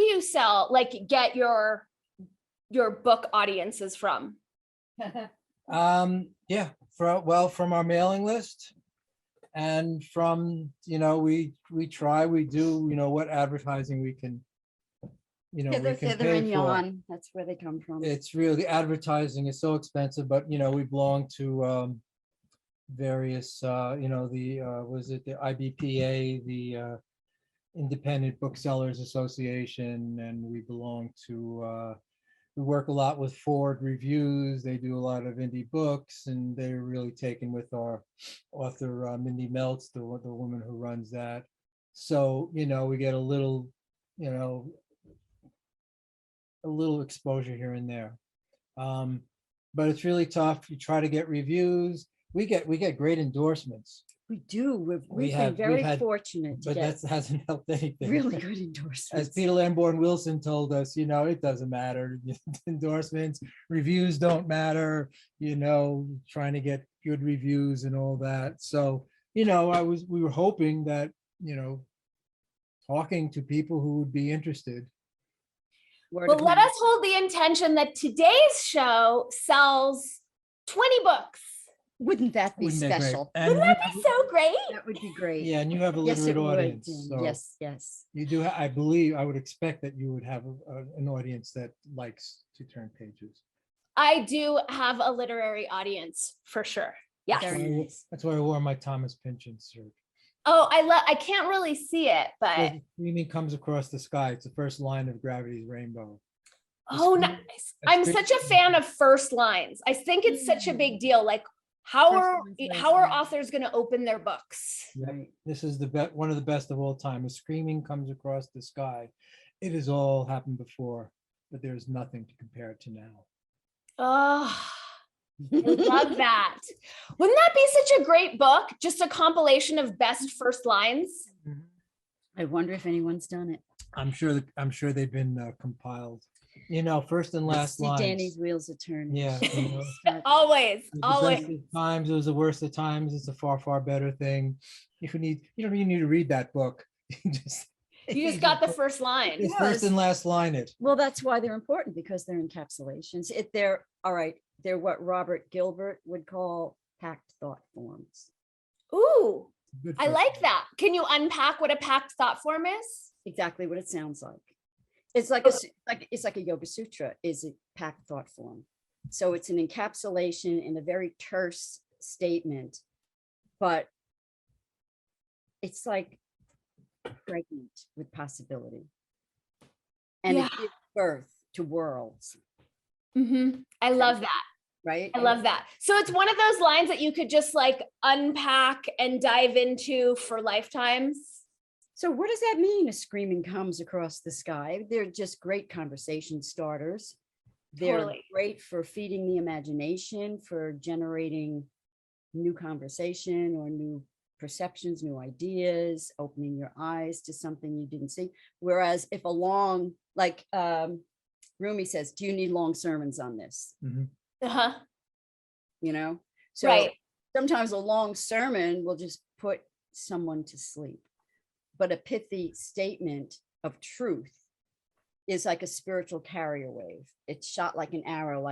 you get your book audiences from? Yeah, from our mailing list, and from, we do, what advertising we can, we can pay and for. yon. That's where they come from. It's really, advertising is so expensive, but we belong to various, the IBPA, the Independent Booksellers Association, and we belong to, we work a lot with Ford Reviews. They do a lot of indie books, and they're really taken with our author, Mindy Meltz, the woman who runs that. So, we get a little exposure here and there. But it's really tough. You try to get reviews. We get great endorsements. We do. We've have- been very we've had- fortunate to But get that hasn't helped anything. really good endorsements. As Peter Lamborn Wilson told us, it doesn't matter. Endorsements, reviews don't matter, trying to get good reviews and all that. So, we were hoping that, talking to people who would be interested. Well, let us hold the intention that today's show sells 20 books. Wouldn't that be Wouldn't that great? special? And Wouldn't that be so great? That would be great. yeah, and you have a Yes, literate it would. audience. So Yes. you do. I would expect that you would have an audience that likes to turn pages. I do have a literary audience for sure. Yes. Very nice. That's why I wore my Thomas Pynchon shirt. Oh, I can't really see it, but Screaming comes across the sky. It's the first line of Gravity's Rainbow. oh, nice. I'm such a fan of first lines. I think it's such a big deal. Like, how are authors going to open their books? Yep. This is one of the best of all time. A screaming comes across the sky. It has all happened before, but there's nothing to compare it to now. Oh, I love that. Wouldn't that be such a great book? Just a compilation of best first lines. I wonder if anyone's done it. I'm sure they've been compiled. First and last See lines. Danny's wheels are turning. Yeah. Always, It was the always. best of times, it was the worst of times. It's a far, far better thing. You don't even need to read that book. You just got the first line. It's first and last line it. Well, that's why they're important, because they're encapsulations. They're all right. They're what Robert Gilbert would call packed thought forms. Ooh, Good I for- like that. Can you unpack what a packed thought form is? Exactly what it sounds like. It's like a Yoga Sutra is a packed thought form. So it's an encapsulation in a very terse statement, but it's like pregnant with possibility. And Yeah. it gives birth to worlds, I love that. right? I love that. So it's one of those lines that you could just unpack and dive into for lifetimes. So what does that mean? A screaming comes across the sky. They're just great conversation starters. They're Totally. great for feeding the imagination, for generating new conversation or new perceptions, new ideas, opening your eyes to something you didn't see. Whereas if Rumi says, do you need long sermons on this? Mhm. Uh-huh. So Right. sometimes a long sermon will just put someone to sleep. But a pithy statement of truth is like a spiritual carrier wave. It's shot like an arrow,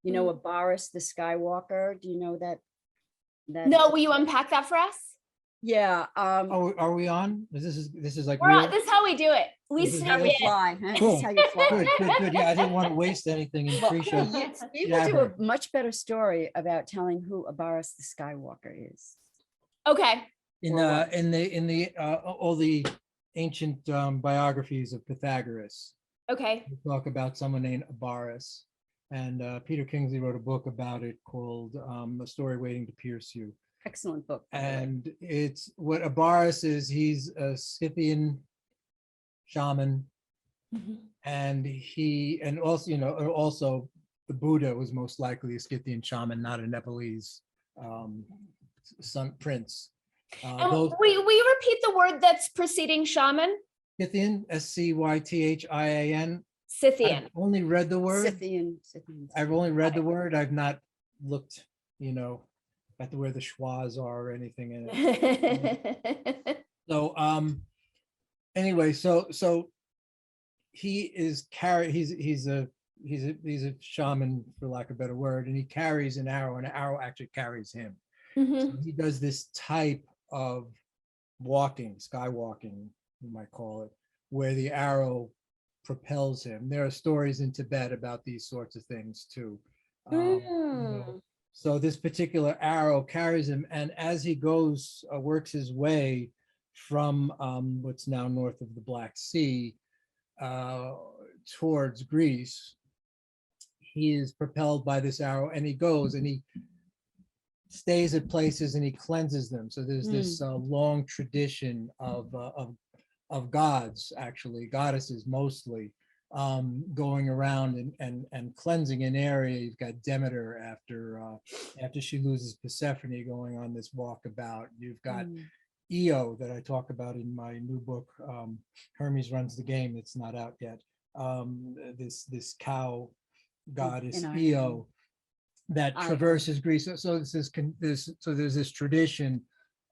Abaris the Skywalker. Do you know that? No, will you unpack that for us? Yeah. Oh, are we on? This is like We're real? on, this is how we do it. We This is snap how You in. fly. Huh? Cool. This is how you fly. Good. Yeah, I didn't want to waste anything in pre-show. You will do a much better story about telling who Abaris the Skywalker is. Okay. In all the ancient biographies of Pythagoras, Okay. we talk about someone named Abaris, and Peter Kingsley wrote a book about it called A Story Waiting to Pierce You. Excellent book. by the way. And it's what Abaris is. He's a Scythian shaman, and also the Buddha was most likely a Scythian shaman, not a Nepalese prince. And Those will you repeat the word that's preceding shaman? Scythian, Scythian. Scythian. I've only read the word. Scythian. I've only read the word. I've not looked, at where the schwas are or anything in it. So anyway, so he is he's a shaman, for lack of a better word, and he carries an arrow, and an arrow actually carries him. So he does this type of walking, skywalking, you might call it, where the arrow propels him. There are stories in Tibet about these sorts of things too. So this particular arrow carries him, and as he goes, works his way from what's now north of the Black Sea towards Greece, he is propelled by this arrow, and he goes and he stays at places and he cleanses them. So there's this long tradition of gods, actually goddesses mostly, going around and cleansing an area. You've got Demeter after she loses Persephone, going on this walkabout. You've got Io, that I talk about in my new book, Hermes Runs the Game, that's not out yet. This cow goddess Io that traverses Greece. So there's this tradition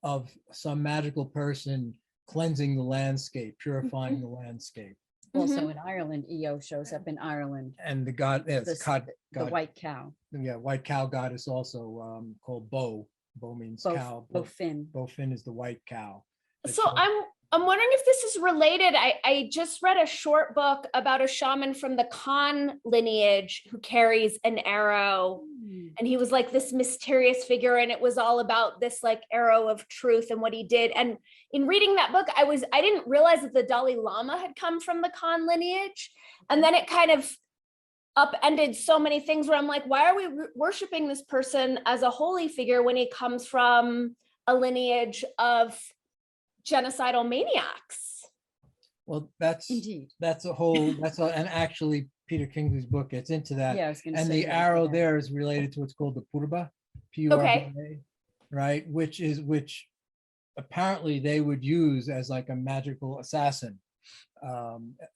of some magical person cleansing the landscape, purifying the landscape. Also in Ireland, Io shows up in Ireland. And the god, the white cow. Yeah, white cow goddess also called Bo. Bo means cow. Bofin. Bofin is the white cow. So I'm wondering if this is related. I just read a short book about a shaman from the Khan lineage who carries an arrow, and he was like this mysterious figure, and it was all about this like arrow of truth and what he did. And in reading that book, I didn't realize that the Dalai Lama had come from the Khan lineage, and then it kind of upended so many things where I'm like, why are we worshiping this person as a holy figure when he comes from a lineage of genocidal maniacs? Well, that's and actually Peter Kingsley's book gets into that. Yeah, I was gonna and say the that, arrow yeah. there is related to what's called the Purba, P-U-R-B-A, right? Which apparently they would use as like a magical assassin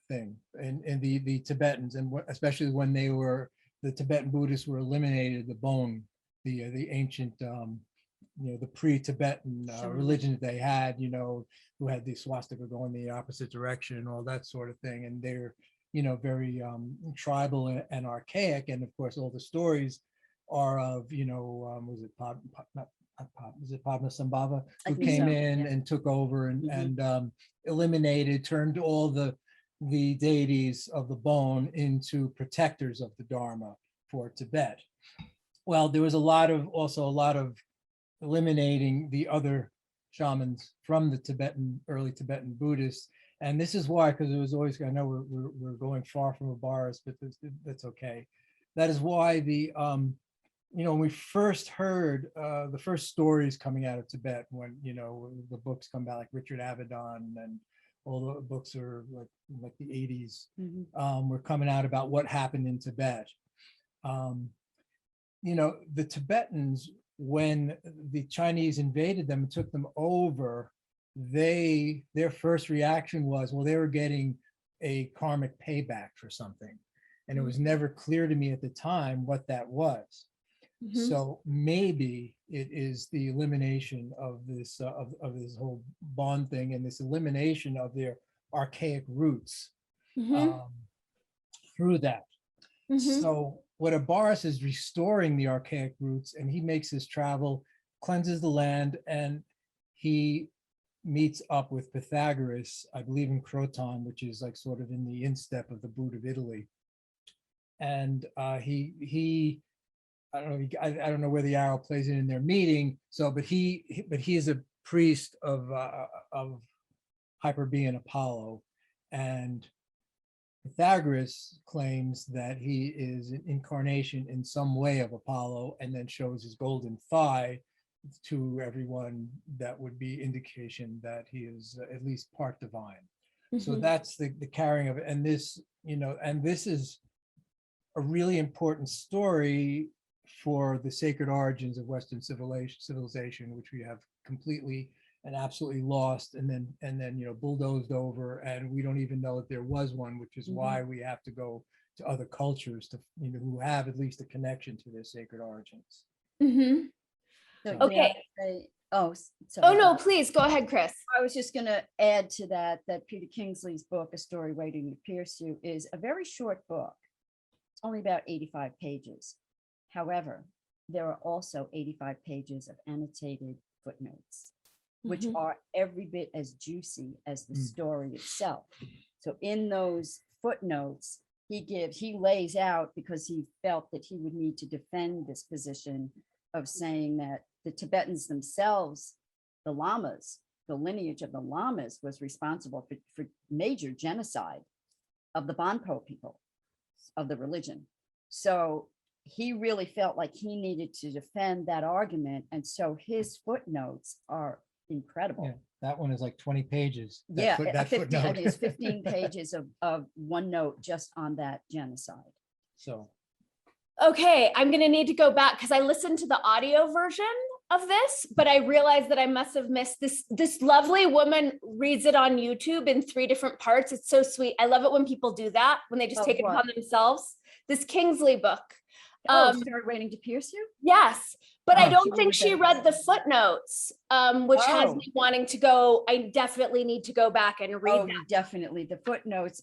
thing in the Tibetans, and especially when the Tibetan Buddhists were eliminated, the bone, the ancient the pre-Tibetan religion that they had, who had the swastika going the opposite direction and all that sort of thing. And they're, very tribal and archaic. And of course, all the stories are of, was it Padmasambhava, who came in and took over and eliminated, turned all the deities of the bone into protectors of the Dharma for Tibet. Well, there was also a lot of eliminating the other shamans from the early Tibetan Buddhists. And this is why, because it was always, I know we're going far from a Boris, but that's okay. That is why when we first heard the first stories coming out of Tibet, when, the books come out like Richard Avedon, and all the books are like the 80s, were coming out about what happened in Tibet. The Tibetans, when the Chinese invaded them and took them over, their first reaction was, well, they were getting a karmic payback for something. And it was never clear to me at the time what that was. So maybe it is the elimination of this whole bond thing, and this elimination of their archaic roots through that. So what Boris is restoring the archaic roots, and he makes his travel, cleanses the land, and he meets up with Pythagoras, I believe in Croton, which is like sort of in the instep of the boot of Italy. And he I don't know where the arrow plays in their meeting. So, but he is a priest of Hyperbeing Apollo, and Pythagoras claims that he is an incarnation in some way of Apollo, and then shows his golden thigh to everyone. That would be indication that he is at least part divine. So that's the carrying of it. And this, and this is a really important story for the sacred origins of Western civilization, which we have completely and absolutely lost, and then bulldozed over, and we don't even know if there was one, which is why we have to go to other cultures to who have at least a connection to their sacred origins. So, Okay. sorry. Oh, no, please go ahead, Krys. I was just going to add to that Peter Kingsley's book, A Story Waiting to Pierce You, is a very short book. It's only about 85 pages. However, there are also 85 pages of annotated footnotes, which are every bit as juicy as the story itself. So in those footnotes, he lays out, because he felt that he would need to defend this position of saying that the Tibetans themselves, the Lamas, the lineage of the Lamas was responsible for major genocide of the Bonpo people of the religion. So he really felt like he needed to defend that argument. And so his footnotes are incredible. Yeah, that one is like 20 pages. Yeah, That 15, I footnote. think it's 15 pages of one note just on that genocide. So, Okay, I'm going to need to go back because I listened to the audio version of this, but I realized that I must have missed this. This lovely woman reads it on YouTube in 3 different parts. It's so sweet. I love it when people do that, when they just take it upon themselves. This Kingsley book. Story Waiting to Pierce You? Yes, but I Oh, don't she think really she does. read the footnotes, which has Oh. me wanting to go. I definitely need to go back and read Oh, that. definitely. The footnotes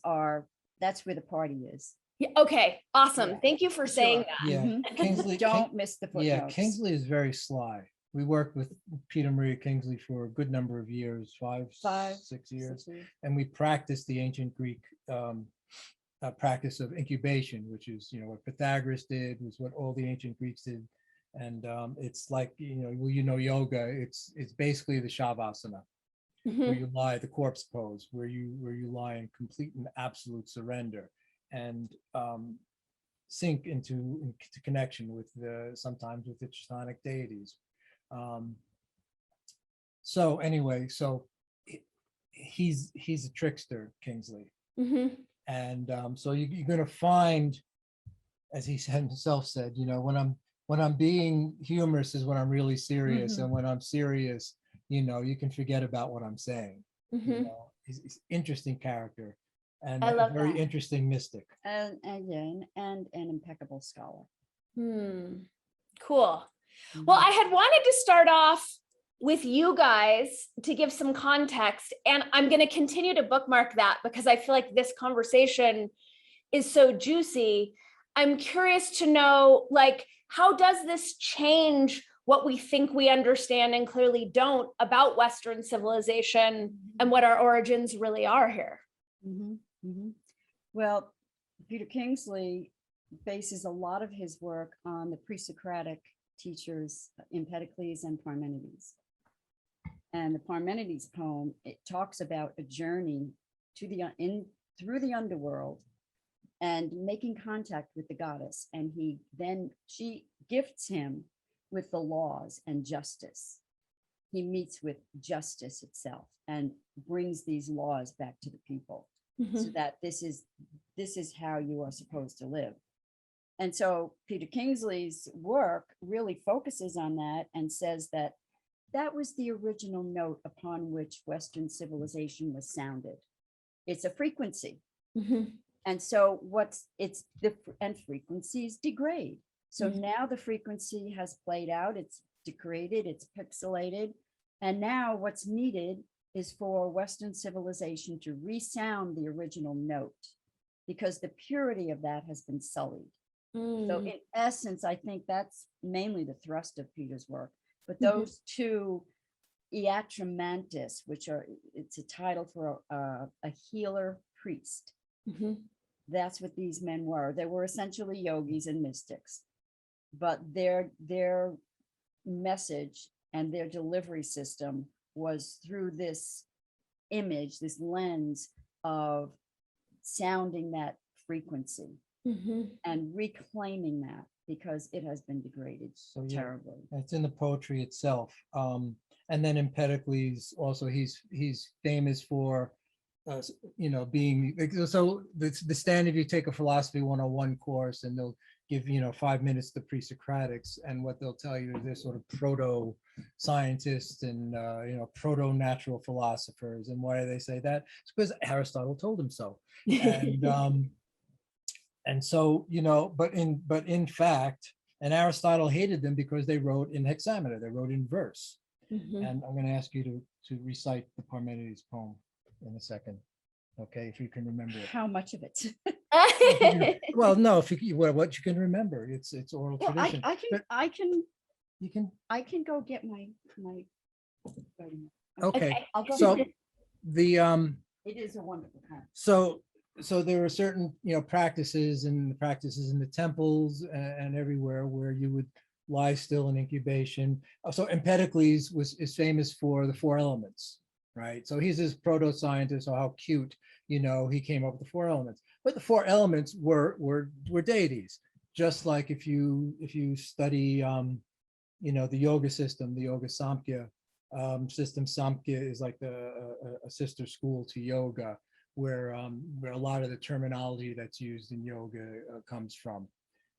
that's where the party is. Yeah, okay, awesome. Yeah, Thank you for saying sure. that. yeah, Mhm. Kingsley. Don't miss the footnotes. Yeah, Kingsley is very sly. We worked with Peter Maria Kingsley for a good number of years, 6 years, and we practiced the ancient Greek practice of incubation, which is, what Pythagoras did, was what all the ancient Greeks did. And it's like, yoga, it's basically the Shavasana, where you lie, the corpse pose, where you lie in complete and absolute surrender and sink into connection with sometimes with the Chetonic deities. So anyway, he's a trickster, Kingsley. And so you're going to find, as he himself said, when I'm being humorous is when I'm really serious, and when I'm serious, you can forget about what I'm saying. He's an interesting character and I love a very that. interesting mystic. And an impeccable scholar. Cool. Well, I had wanted to start off with you guys to give some context, and I'm going to continue to bookmark that because I feel like this conversation is so juicy. I'm curious to know, how does this change what we think we understand and clearly don't about Western civilization and what our origins really are here? Well, Peter Kingsley bases a lot of his work on the pre-Socratic teachers Empedocles and Parmenides. And the Parmenides poem, it talks about a journey through the underworld and making contact with the goddess. And she gifts him with the laws and justice. He meets with justice itself and brings these laws back to the people, so that this is how you are supposed to live. And so Peter Kingsley's work really focuses on that and says that was the original note upon which Western civilization was sounded. It's a frequency. And so frequencies degrade. So now the frequency has played out, it's degraded, it's pixelated. And now what's needed is for Western civilization to resound the original note, because the purity of that has been sullied. So in essence, I think that's mainly the thrust of Peter's work. But those two iatromantis, it's a title for a healer priest. That's what these men were. They were essentially yogis and mystics, but their message and their delivery system was through this image, this lens of sounding that frequency and reclaiming that, because it has been degraded terribly. It's in the poetry itself. And then Empedocles also, he's famous for being, so the standard, you take a philosophy 101 course and they'll give 5 minutes to pre-Socratics, and what they'll tell you is they're sort of proto scientists and proto-natural philosophers. And why do they say that? It's because Aristotle told them so. And and so but in fact, and Aristotle hated them because they wrote in hexameter, they wrote in verse. And I'm going to ask you to recite the Parmenides poem in a second. Okay, if you can remember it. How much of it? Well, no, if you what you can remember, it's oral Well, tradition. But you can. I can go get my writing. Okay, I'll go. so the It is a wonderful time. so there are certain practices in the temples and everywhere where you would lie still in incubation. So Empedocles is famous for the 4 elements, right? So he's this proto-scientist. So how cute, he came up with the 4 elements. But the 4 elements were deities. Just like if you study the yoga system, the Yoga Samkhya system. Samkhya is like a sister school to yoga, where a lot of the terminology that's used in yoga comes from.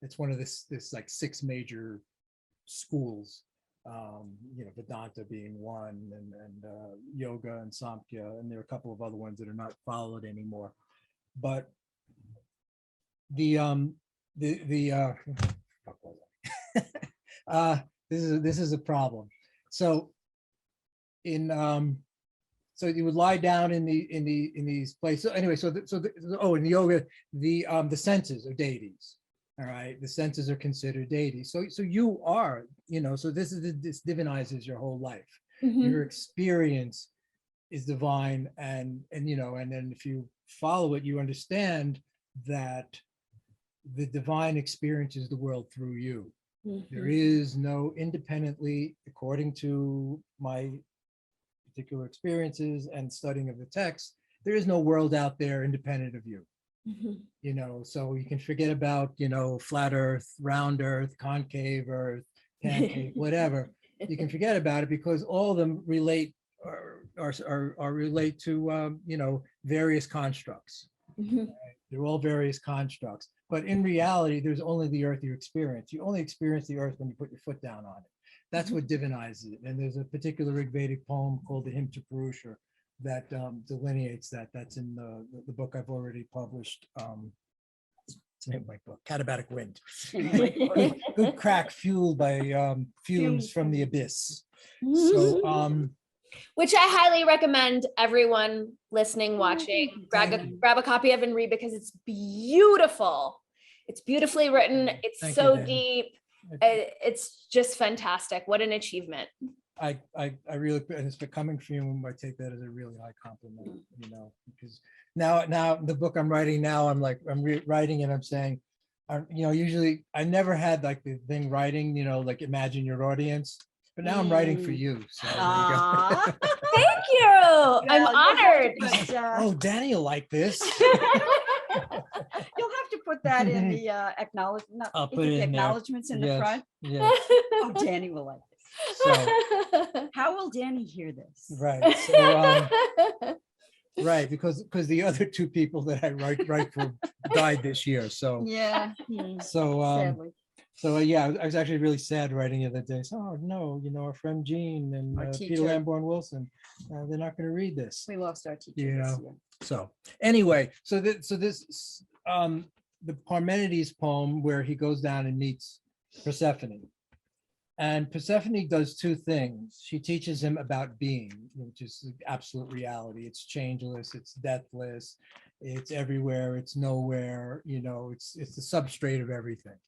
It's one of this like 6 major schools, Vedanta being one, and yoga and Samkhya, and there are a couple of other ones that are not followed anymore. But this is a problem. So so you would lie down in these places. So anyway, in the yoga, the senses are deities. All right, the senses are considered deities. So you are, so this divinizes your whole life. Your experience is divine, and then if you follow it, you understand that the divine experiences the world through you. There is no independently, according to my particular experiences and studying of the text, there is no world out there independent of you. So you can forget about, flat earth, round earth, concave earth, pancake, whatever. You can forget about it, because all of them relate relate to, various constructs. They're all various constructs. But in reality, there's only the earth you experience. You only experience the earth when you put your foot down on it. That's what divinizes it. And there's a particular Rigvedic poem called the Hymn to Purusha that delineates that. That's in the book I've already published. It's the name of my book, Katabatic Wind. Good crack fueled by fumes from the abyss. So which I highly recommend everyone listening, watching, grab a copy of and read, because it's beautiful. It's beautifully written. It's Thank so you, deep. It's just fantastic. What an achievement. I really, and it's coming from you, I take that as a really high compliment, because now the book I'm writing now, I'm writing and I'm saying, usually I never had like the thing writing, like imagine your audience, but now I'm writing for you. So there you go. Thank you. I'm honored. Oh, Danny will like this. You'll have to put that in the acknowledgement. I'll put it in there. Acknowledgements in the front. Yes. Oh, Danny will like this. So How will Danny hear this? right. So right, because the other 2 people that I write for died this year. So Yeah. so Sadly. so yeah, I was actually really sad writing the other day. So, oh no, our friend Jean Our and Peter teacher. Lamborn Wilson, they're not going to read this. We lost our teacher You this know. year. So anyway, so this the Parmenides poem where he goes down and meets Persephone. And Persephone does 2 things. She teaches him about being, which is absolute reality. It's changeless, it's deathless, it's everywhere, it's nowhere, it's the substrate of everything.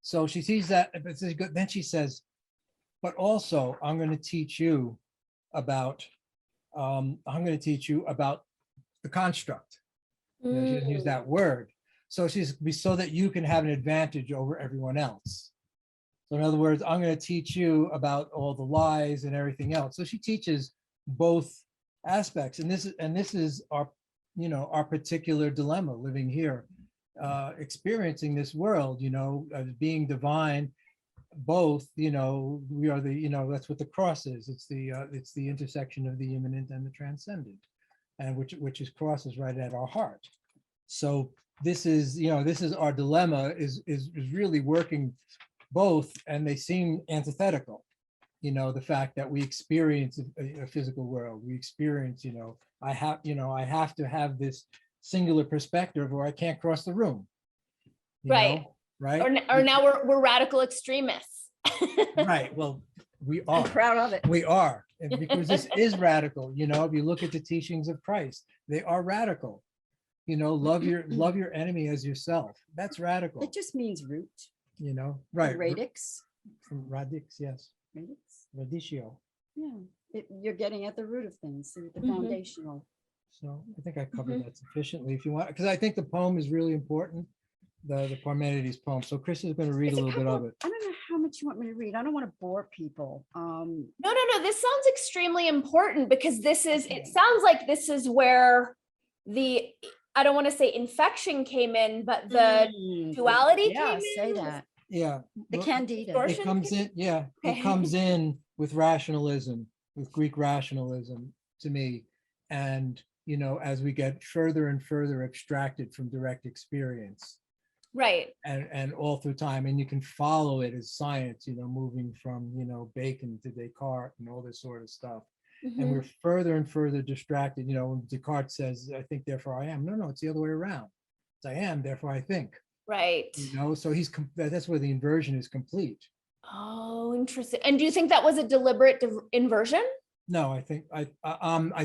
So she sees that, but then she says, but also I'm going to teach you about the construct. She doesn't use that word. So so that you can have an advantage over everyone else. So in other words, I'm going to teach you about all the lies and everything else. So she teaches both aspects, and this is our particular dilemma living here, experiencing this world, being divine. Both, we are that's what the cross is. It's the intersection of the imminent and the transcendent, and which is crosses right at our heart. So this is our dilemma is really working both, and they seem antithetical. The fact that we experience a physical world, we experience, I have to have this singular perspective or I can't cross the room. Right. Right. Or now we're radical extremists. Right. Well, We I'm are. proud of it. We are, and because this is radical. You know, if you look at the teachings of Christ, they are radical. You know, love your enemy as yourself. That's radical. It just means root. You know, right? Radix. From radix, yes. Radix. Radiccio. Yeah. You're getting at the root of things, the Mhm. foundational. So I think I covered that sufficiently. If you want, because I think the poem is really important. The Parmenides poem. So Krys is going to read a It's little bit of couple- it. I don't know how much you want me to read. I don't want to bore people. No. This sounds extremely important because this is, Okay. it sounds like this is where the, I don't want to say infection came in, but the duality Yeah, came say in. that. Yeah. The well, candida. Distortion? It comes in, yeah, it Okay. comes in with rationalism, with Greek rationalism to me. And, you know, as we get further and further abstracted from direct experience Right. and all through time, and you can follow it as science, you know, moving from, you know, Bacon to Descartes and all this sort of stuff. And Mhm. we're further and further distracted. You know, when Descartes says, I think, therefore I am. No, it's the other way around. It's I am, therefore I think. Right. You know, so that's where the inversion is complete. Oh, interesting. And do you think that was a deliberate inversion? No, I think I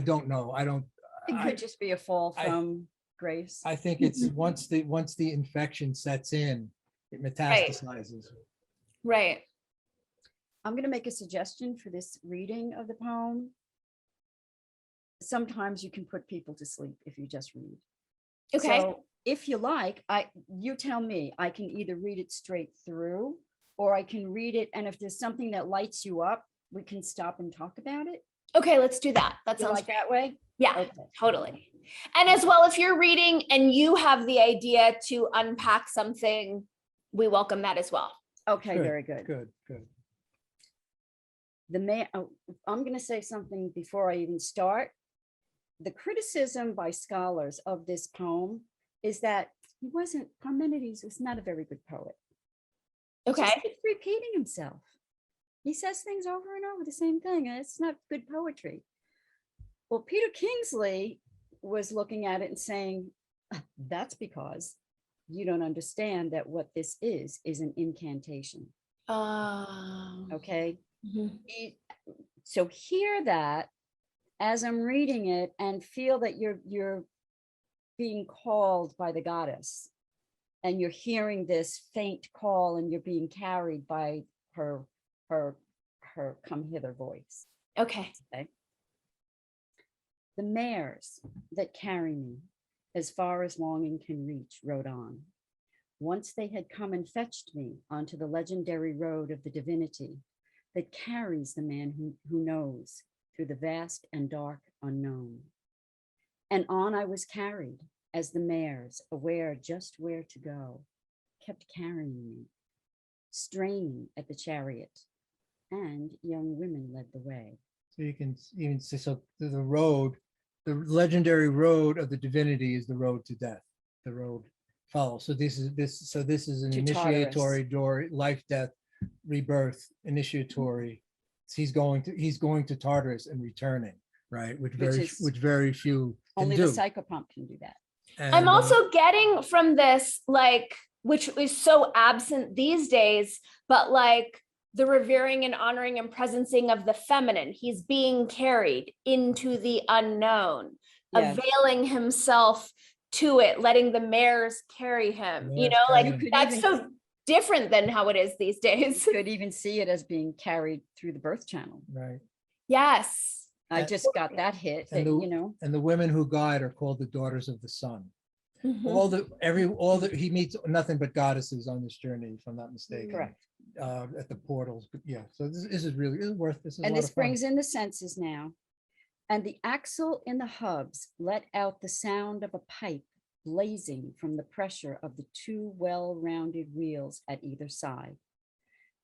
don't know. It could just be a fall I- from grace. I think it's once the infection sets in, it metastasizes. Right. I'm going to make a suggestion for this reading of the poem. Sometimes you can put people to sleep if you just read. Okay. So if you like, you tell me, I can either read it straight through or I can read it. And if there's something that lights you up, we can stop and talk about it. Okay, let's do that. That You sounds like that way? Yeah, Okay. totally. And as well, if you're reading and you have the idea to unpack something, we welcome that as well. Okay, Good, very good. Good. I'm going to say something before I even start. The criticism by scholars of this poem is that Parmenides was not a very good poet. He Okay. just keeps repeating himself. He says things over and over the same thing, and it's not good poetry. Well, Peter Kingsley was looking at it and saying, that's because you don't understand that what this is an incantation. Okay. Mhm. So hear that as I'm reading it and feel that you're being called by the goddess and you're hearing this faint call and you're being carried by her come hither voice. Okay. Okay. The mares that carry me as far as longing can reach rode on. Once they had come and fetched me onto the legendary road of the divinity that carries the man who knows through the vast and dark unknown. And on I was carried as the mares, aware just where to go, kept carrying me, straining at the chariot, and young women led the way. So you can even see, so the road, the legendary road of the divinity is the road to death, the road follow. So this is an To initiatory door, life, death, rebirth, initiatory. He's going to Tartarus and returning, right? Which very few can Only do. the psychopomp can do that. I'm also getting from this, like, which is so absent these days, but like the revering and honoring and presencing of the feminine. He's being carried into the unknown, Yeah. availing himself to it, letting the mares carry him. You Mares know, carry like him. that's so different than how it is these days. You could even see it as being carried through the birth channel. Right. Yes. I just got that hit that, And the women who guide are called the daughters of the sun. Mhm. He meets nothing but goddesses on this journey, if I'm not mistaken. correct. At the portals, but yeah, so this is really, this is worth, this is a And lot this of fun. brings in the senses now. And the axle in the hubs let out the sound of a pipe blazing from the pressure of the two well-rounded wheels at either side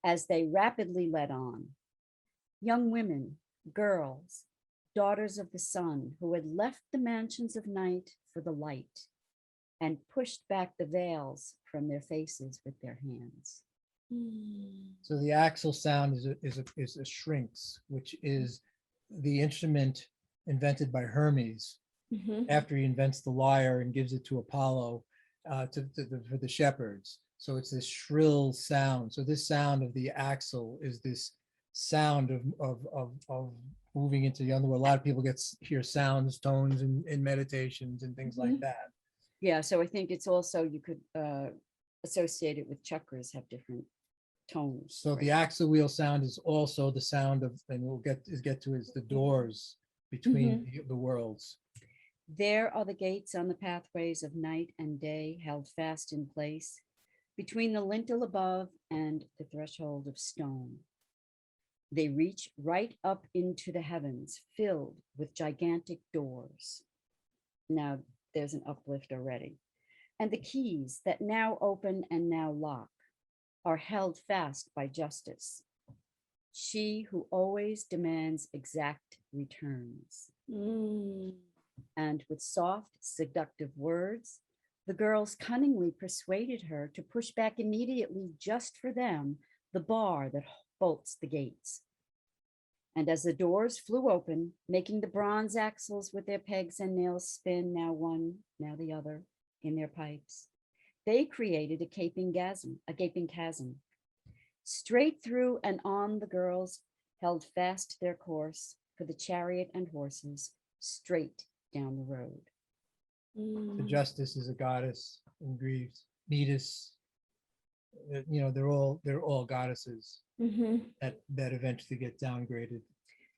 as they rapidly led on. Young women, girls, daughters of the sun who had left the mansions of night for the light and pushed back the veils from their faces with their hands. So the axle sound is a shrinks, which is the instrument invented by Hermes Mhm. after he invents the lyre and gives it to Apollo for the shepherds. So it's this shrill sound. So this sound of the axle is this sound of moving into the underworld. A lot of people hear sounds, tones in meditations and things like that. Yeah, so I think it's also, you could associate it with chakras, have different tones. So the axle wheel sound is also the sound of, and we'll get to, is the doors between the worlds. There are the gates on the pathways of night and day, held fast in place between the lintel above and the threshold of stone. They reach right up into the heavens, filled with gigantic doors. Now there's an uplift already. And the keys that now open and now lock are held fast by justice, she who always demands exact returns. And with soft, seductive words, the girls cunningly persuaded her to push back immediately, just for them, the bar that bolts the gates. And as the doors flew open, making the bronze axles with their pegs and nails spin, now one, now the other, in their pipes, they created a gaping chasm. Straight through and on the girls held fast their course for the chariot and horses, straight down the road. The justice is a goddess in Greece. Metis, they're all goddesses that eventually get downgraded.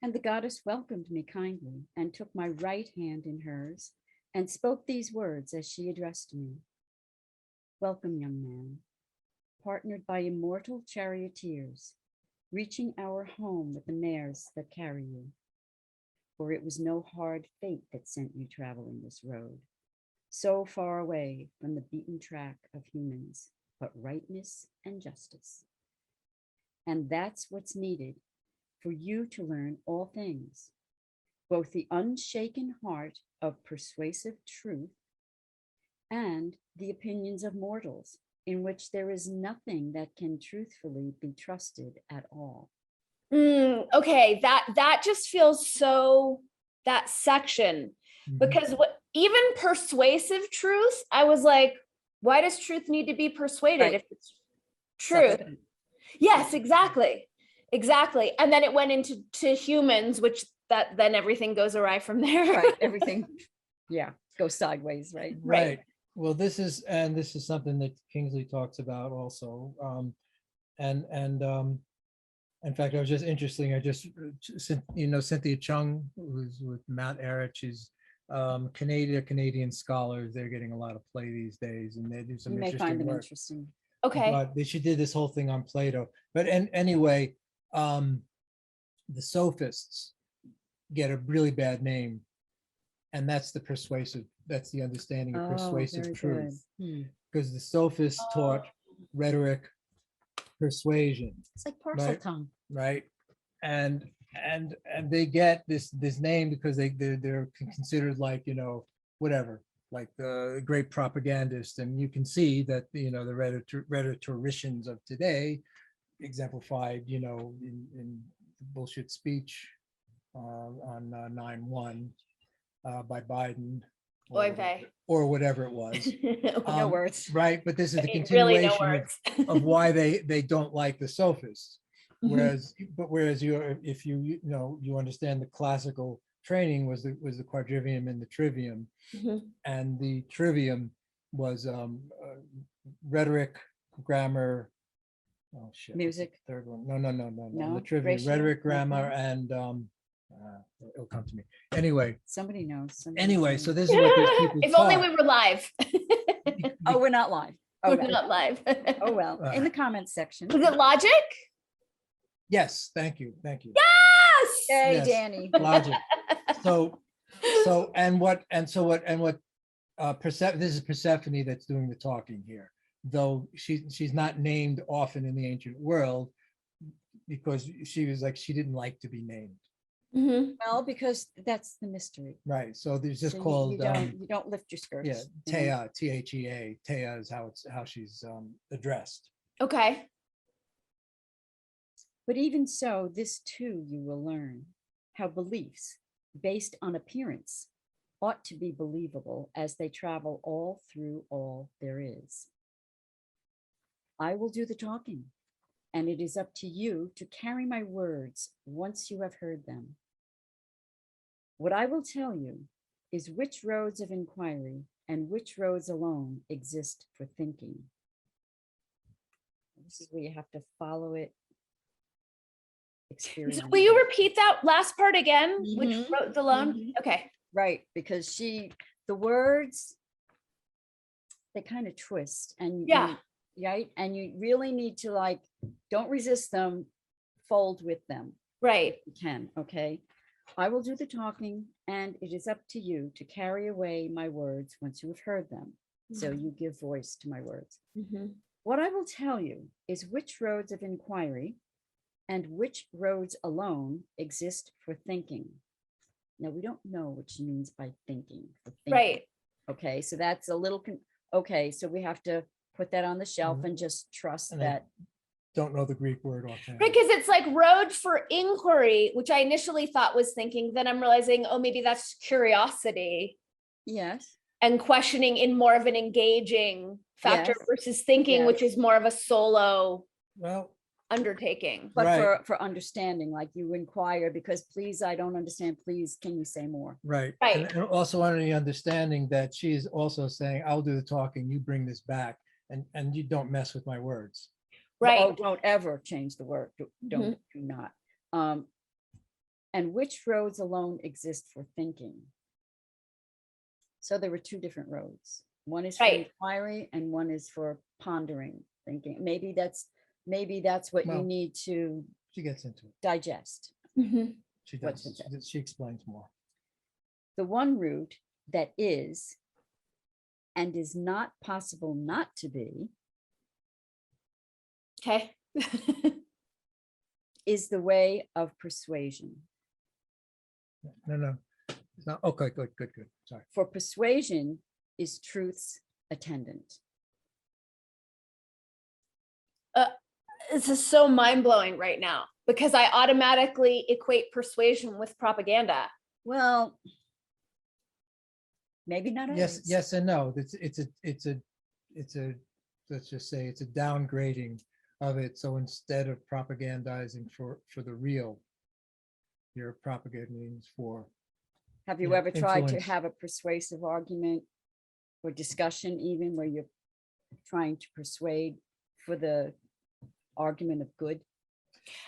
And the goddess welcomed me kindly and took my right hand in hers and spoke these words as she addressed me. Welcome, young man, partnered by immortal charioteers, reaching our home with the mares that carry you. For it was no hard fate that sent you traveling this road, so far away from the beaten track of humans, but rightness and justice. And that's what's needed for you to learn all things, both the unshaken heart of persuasive truth and the opinions of mortals, in which there is nothing that can truthfully be trusted at all. Okay, that just feels so, that section, because even persuasive truth, I was like, why does truth need to be persuaded if it's truth? Yes, exactly. And then it went into humans, which then everything goes awry from there. Right, everything, goes sideways, right? Right. Well, this is something that Kingsley talks about also. In fact, I was just interesting. I just, Cynthia Chung, who's with Mount Eric, she's Canadian scholars. They're getting a lot of play these days, and they do some You may interesting find them work. interesting. Okay. But she did this whole thing on Plato. But anyway, the sophists get a really bad name, and that's the understanding of persuasive truth. Because the sophists taught rhetoric, persuasion. It's like parcel tongue. Right. And they get this name because they're considered like, whatever, like the great propagandist. And you can see that, the rhetoricians of today exemplified, in bullshit speech on 9/1 by Biden or whatever it was. No words. Right. But this is the Really no continuation words. of why they don't like the sophists. Whereas if you understand the classical training was the quadrivium and the trivium, and the trivium was rhetoric, grammar, Music. Third one. No. The trivium, Ratio? rhetoric, grammar, and it'll come to me. Anyway, Somebody knows. anyway, so this is what these people If only taught. we were live. Oh, we're not live. Oh, We're not live. oh well. In the comments section. Was it logic? Yes, thank you. Yes. Yay, Yes. Danny. Logic. This is Persephone that's doing the talking here, though she's not named often in the ancient world because she didn't like to be named. Well, because that's the mystery. Right. So there's just So called you don't lift your skirts. Thea, Thea. Thea is how she's addressed. Okay. But even so, this too you will learn, how beliefs based on appearance ought to be believable as they travel all through all there is. I will do the talking, and it is up to you to carry my words once you have heard them. What I will tell you is which roads of inquiry and which roads alone exist for thinking. This is where you have to follow it. Experience. Will you repeat that last part again? Which Mhm. roads alone? Mhm. Okay. Right, because the words, they kind of twist and Yeah. right. And you really need to like, don't resist them, fold with them. Right. You can, okay? I will do the talking and it is up to you to carry away my words once you have heard them. So you give voice to my words. Mhm. What I will tell you is which roads of inquiry and which roads alone exist for thinking. Now, we don't know what she means by thinking. For thinking. Right. Okay, so that's a little, okay, so we have to put that on the shelf and just trust And I that. Don't know the Greek word offhand. Because it's like road for inquiry, which I initially thought was thinking, then I'm realizing, oh, maybe that's curiosity Yes, and questioning in more of an engaging factor Yes. versus thinking, Yes. which is more of a solo Well, undertaking. but Right. for understanding, like you inquire because please, I don't understand, please, can you say more? right. Right. And also under the understanding that she is also saying, I'll do the talking, you bring this back, and you don't mess with my words. Right. Oh, don't ever change the word, don't, do not. And which roads alone exist for thinking? So there were two different roads. One is for Right. inquiry and one is for pondering, thinking. Maybe that's what you Well, need to She gets into it. digest. Mhm. She What's does. been said. She explains more. The one route that is and is not possible not to be Okay. is the way of persuasion. No. It's not. Okay, good. Sorry. For persuasion is truth's attendant. This is so mind-blowing right now because I automatically equate persuasion with propaganda. Well, maybe not always. Yes and no. It's a let's just say it's a downgrading of it. So instead of propagandizing for the real, you're propagating for. Have you Yeah, ever tried to influence. have a persuasive argument or discussion even where you're trying to persuade for the argument of good?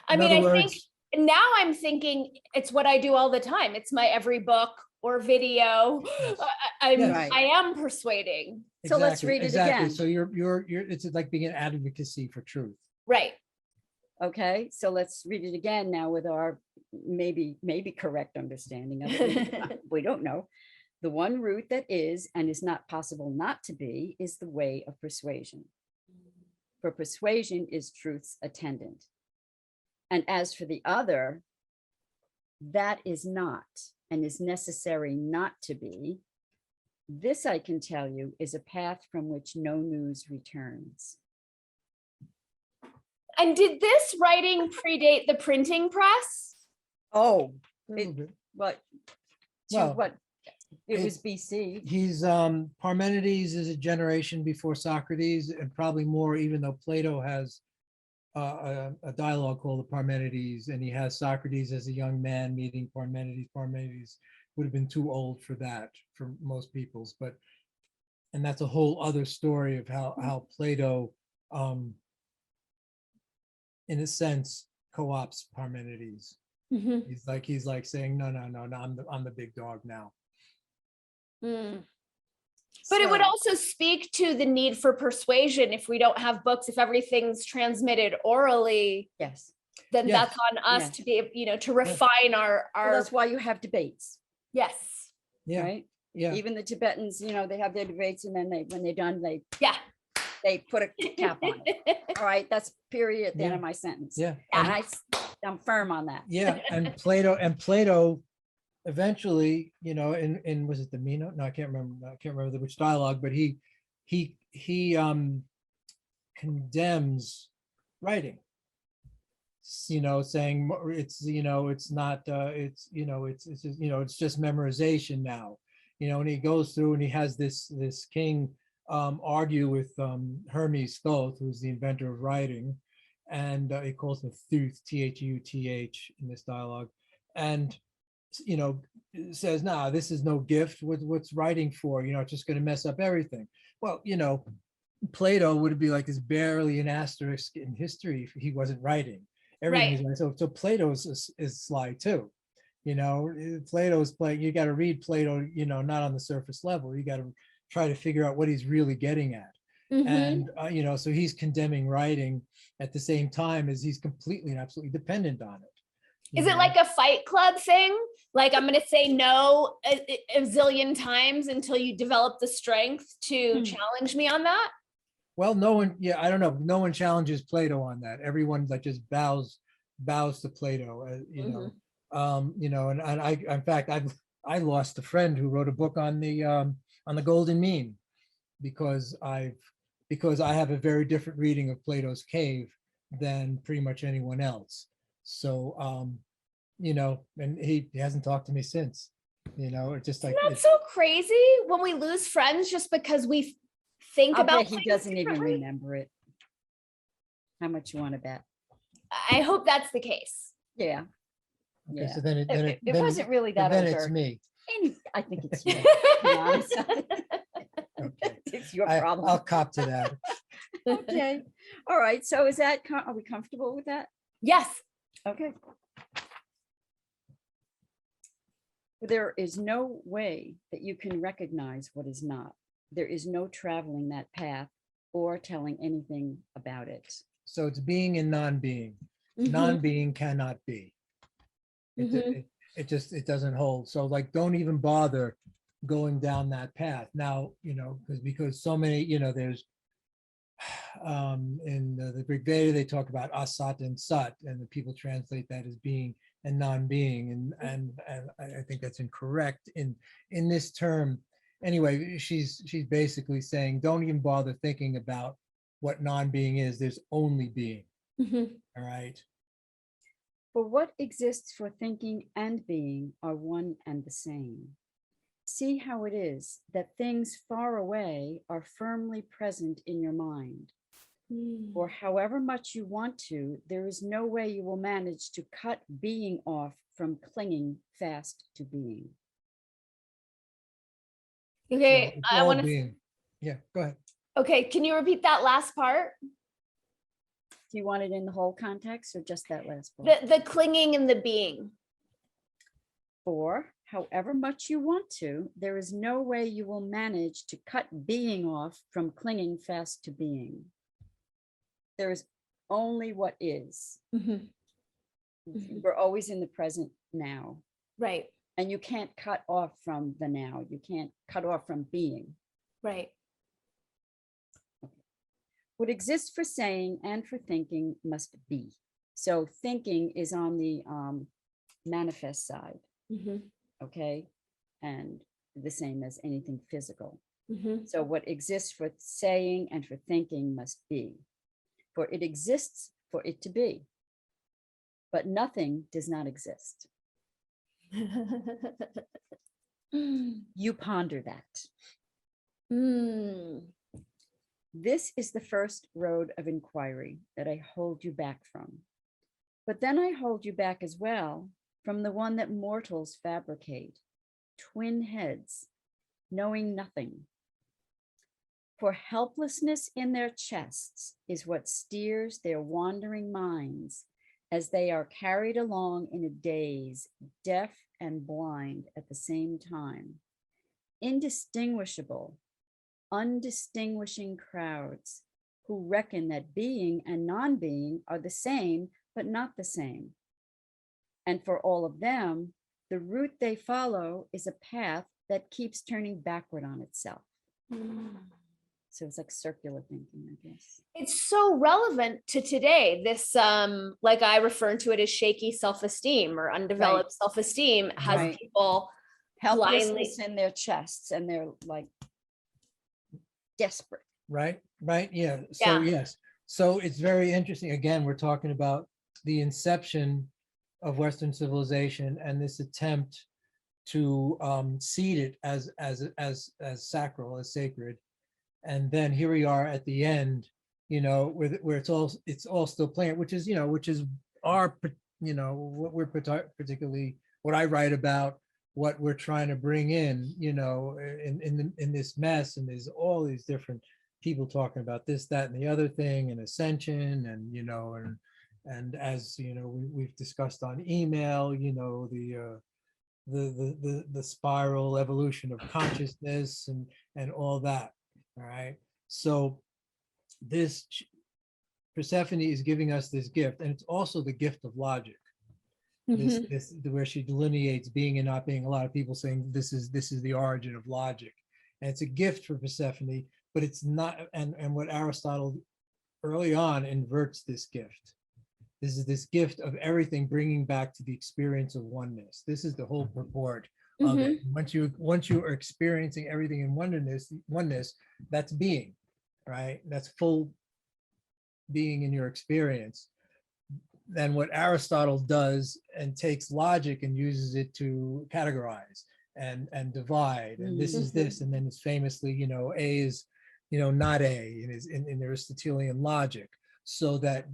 I In mean, other I think words- now I'm thinking it's what I do all the time. It's my every book or video. Yes. I'm Yes. Right. I am persuading. So let's read it Exactly. again. So you're it's like being an advocacy for truth. Right. Okay, so let's read it again now with our maybe correct understanding of it. We don't know. The one route that is and is not possible not to be is the way of persuasion. For persuasion is truth's attendant. And as for the other, that is not and is necessary not to be. This I can tell you is a path from which no news returns. And did this writing predate the printing press? Oh, A little bit. what? Well, What? It it- was BC. He's Parmenides is a generation before Socrates, and probably more, even though Plato has a dialogue called the Parmenides, and he has Socrates as a young man meeting Parmenides. Parmenides would have been too old for that for most people's, and that's a whole other story of how Plato in a sense co-ops Parmenides. Mhm. He's like saying, no, I'm the big dog now. Mm. But it would So- also speak to the need for persuasion if we don't have books, if everything's transmitted orally, Yes. then Yes. that's on us Yes. to be, to refine Well, our, that's why you have debates, yes. Yeah, right? yeah. Even the Tibetans, they have their debates and then when they're done, Yeah. they put a cap on it. All right, that's period at the end Yeah. of my sentence. Yeah. And I'm firm on that. Yeah, and Plato eventually, in was it the Meno? No, I can't remember which dialogue, but he condemns writing. Saying it's not it's just memorization now. And he goes through and he has this king argue with Hermes Thoth, who's the inventor of writing. and he calls him Thuth, Thuth, in this dialogue, and says, "Nah, this is no gift. What's writing for? It's just going to mess up everything." Well, Plato would be like, is barely an asterisk in history if he wasn't writing. Everything is right. So Plato is sly too. Plato's playing. You got to read Plato, not on the surface level. You got to try to figure out what he's really getting at. And so he's condemning writing at the same time as he's completely and absolutely dependent on it. Is it like a Fight Club thing? Like, I'm going to say no a zillion times until you develop the strength to challenge me on that? Well, no one, I don't know. No one challenges Plato on that. Everyone like just bows to Plato, and I, in fact, I lost a friend who wrote a book on the golden mean because I have a very different reading of Plato's Cave than pretty much anyone else. So, and he hasn't talked to me since. It's just like, that's so crazy when we lose friends just because we think I'll about bet he doesn't even remember it. How much you want to bet? I hope that's the case. Yeah. okay, Yeah. so then It wasn't really that then old. it's me. I think it's you. To be honest. Okay. It's your problem. I'll cop to that. Okay. All right. So is that, are we comfortable with that? Yes. Okay. There is no way that you can recognize what is not. There is no traveling that path or telling anything about it. So it's being and non-being. Non-being cannot be. It just doesn't hold. So like, don't even bother going down that path now, because so many, there's in the Greek Veda, they talk about asat and sat, and the people translate that as being and non-being, and I think that's incorrect in this term. Anyway, she's basically saying, don't even bother thinking about what non-being is. There's only being. All right. For what exists for thinking and being are one and the same. See how it is that things far away are firmly present in your mind. For however much you want to, there is no way you will manage to cut being off from clinging fast to being. Okay, So I want to. being. Yeah, go ahead. Okay, can you repeat that last part? Do you want it in the whole context or just that last part? The clinging and the being. For however much you want to, there is no way you will manage to cut being off from clinging fast to being. There is only what is. We're always in the present now. Right. And you can't cut off from the now. You can't cut off from being. Right. What exists for saying and for thinking must be. So thinking is on the manifest side. Okay. And the same as anything physical. So what exists for saying and for thinking must be. For it exists for it to be. But nothing does not exist. You ponder that. This is the first road of inquiry that I hold you back from. But then I hold you back as well from the one that mortals fabricate, twin heads, knowing nothing. For helplessness in their chests is what steers their wandering minds as they are carried along in a daze, deaf and blind at the same time. Indistinguishable, undistinguishing crowds who reckon that being and non-being are the same, but not the same. And for all of them, the route they follow is a path that keeps turning backward on itself. So it's like circular thinking, I guess. It's so relevant to today. This, like I refer to it as shaky self-esteem or undeveloped self-esteem has people helplessness in their chests and they're like desperate. Right. Yeah. So yes. So it's very interesting. Again, we're talking about the inception of Western civilization and this attempt to seed it as sacral, as sacred. And then here we are at the end, where it's all still playing, which is, which is our, what we're particularly, what I write about, what we're trying to bring in, in this mess, and there's all these different people talking about this, that, and the other thing, and ascension, and as we've discussed on email, the spiral evolution of consciousness and all that. All right. So this Persephone is giving us this gift, and it's also the gift of logic. This where she delineates being and not being. A lot of people saying this is the origin of logic, and it's a gift for Persephone, but it's not. And what Aristotle early on inverts this gift. This is this gift of everything bringing back to the experience of oneness. This is the whole purport of it. Once you are experiencing everything in oneness, that's being, right? That's full being in your experience. Then what Aristotle does and takes logic and uses it to categorize and divide. And this is this, and then it's famously, A is, not A in Aristotelian logic. So that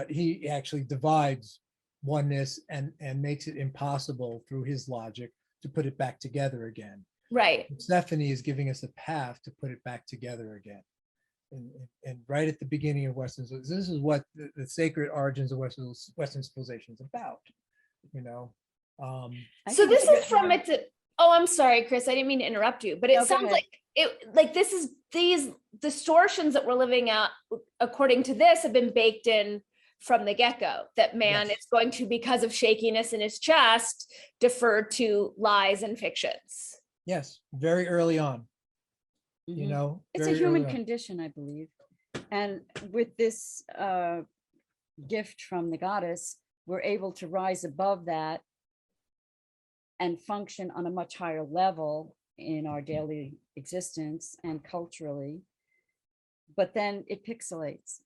he actually divides oneness and makes it impossible through his logic to put it back together again. Right. Persephone is giving us a path to put it back together again. And right at the beginning of Western, this is what the sacred origins of Western civilization is about. So this is from it. Oh, I'm sorry, Krys. I didn't mean to interrupt you, but it sounds like this is these distortions that we're living out, according to this, have been baked in from the get-go, that man is going to, because of shakiness in his chest, defer to lies and fictions. Yes, very early on. It's a human condition, I believe. And with this gift from the goddess, we're able to rise above that and function on a much higher level in our daily existence and culturally. But then it pixelates.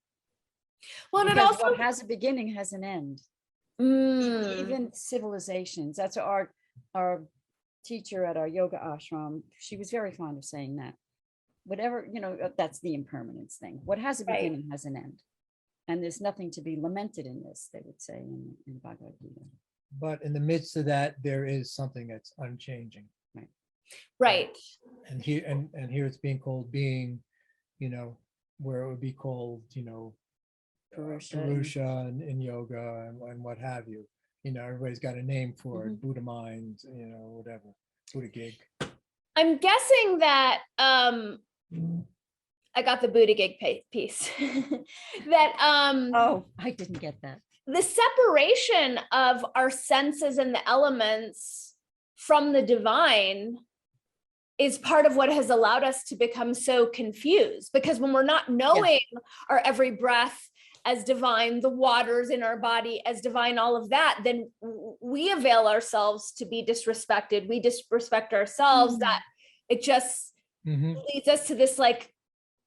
Well, and it because also what has a beginning has an end. Even civilizations. That's our teacher at our yoga ashram. She was very fond of saying that. Whatever, that's the impermanence thing. What has a beginning has an end. And there's nothing to be lamented in this, they would say in Bhagavad Gita. But in the midst of that, there is something that's unchanging. Right. And here it's being called being, where it would be called, Purusha in yoga and what have you. Everybody's got a name for it. Buddha mind, whatever. Buddha gig. I'm guessing that I got the Buddha gig piece. That oh, I didn't get that. The separation of our senses and the elements from the divine is part of what has allowed us to become so confused, because when we're not knowing our every breath as divine, the waters in our body as divine, all of that, then we avail ourselves to be disrespected. We disrespect ourselves. That it just leads us to this like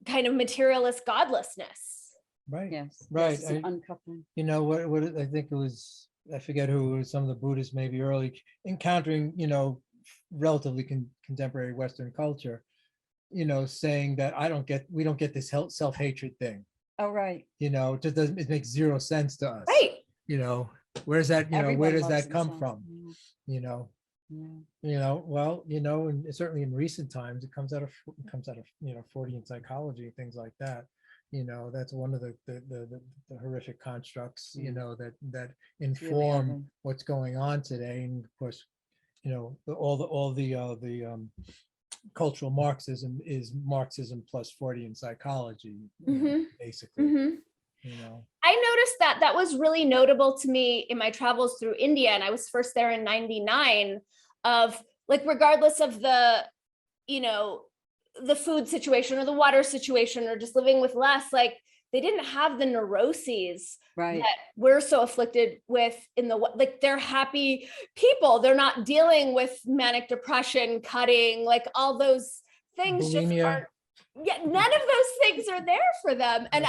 kind of materialist godlessness. Right. Yes. Right. It's an uncoupling. What I think it was, I forget who it was, some of the Buddhists maybe early encountering, relatively contemporary Western culture, saying that we don't get this self-hatred thing. Oh, right. It just doesn't, it makes zero sense to us. Right. Where's that, Everyone where does loves that come themselves. from? Yeah. Well, and certainly in recent times, it comes out of Freudian psychology, things like that. That's one of the horrific constructs, that inform ugly. what's going on today. And of course, all the cultural Marxism is Marxism plus Freudian psychology, basically. I noticed that was really notable to me in my travels through India, and I was first there in '99. Of like, regardless of the food situation or the water situation or just living with less, like they didn't have the neuroses that we're so afflicted with they're happy people. They're not dealing with manic depression, cutting, like all those things. Bulimia. None of those things are there for them. And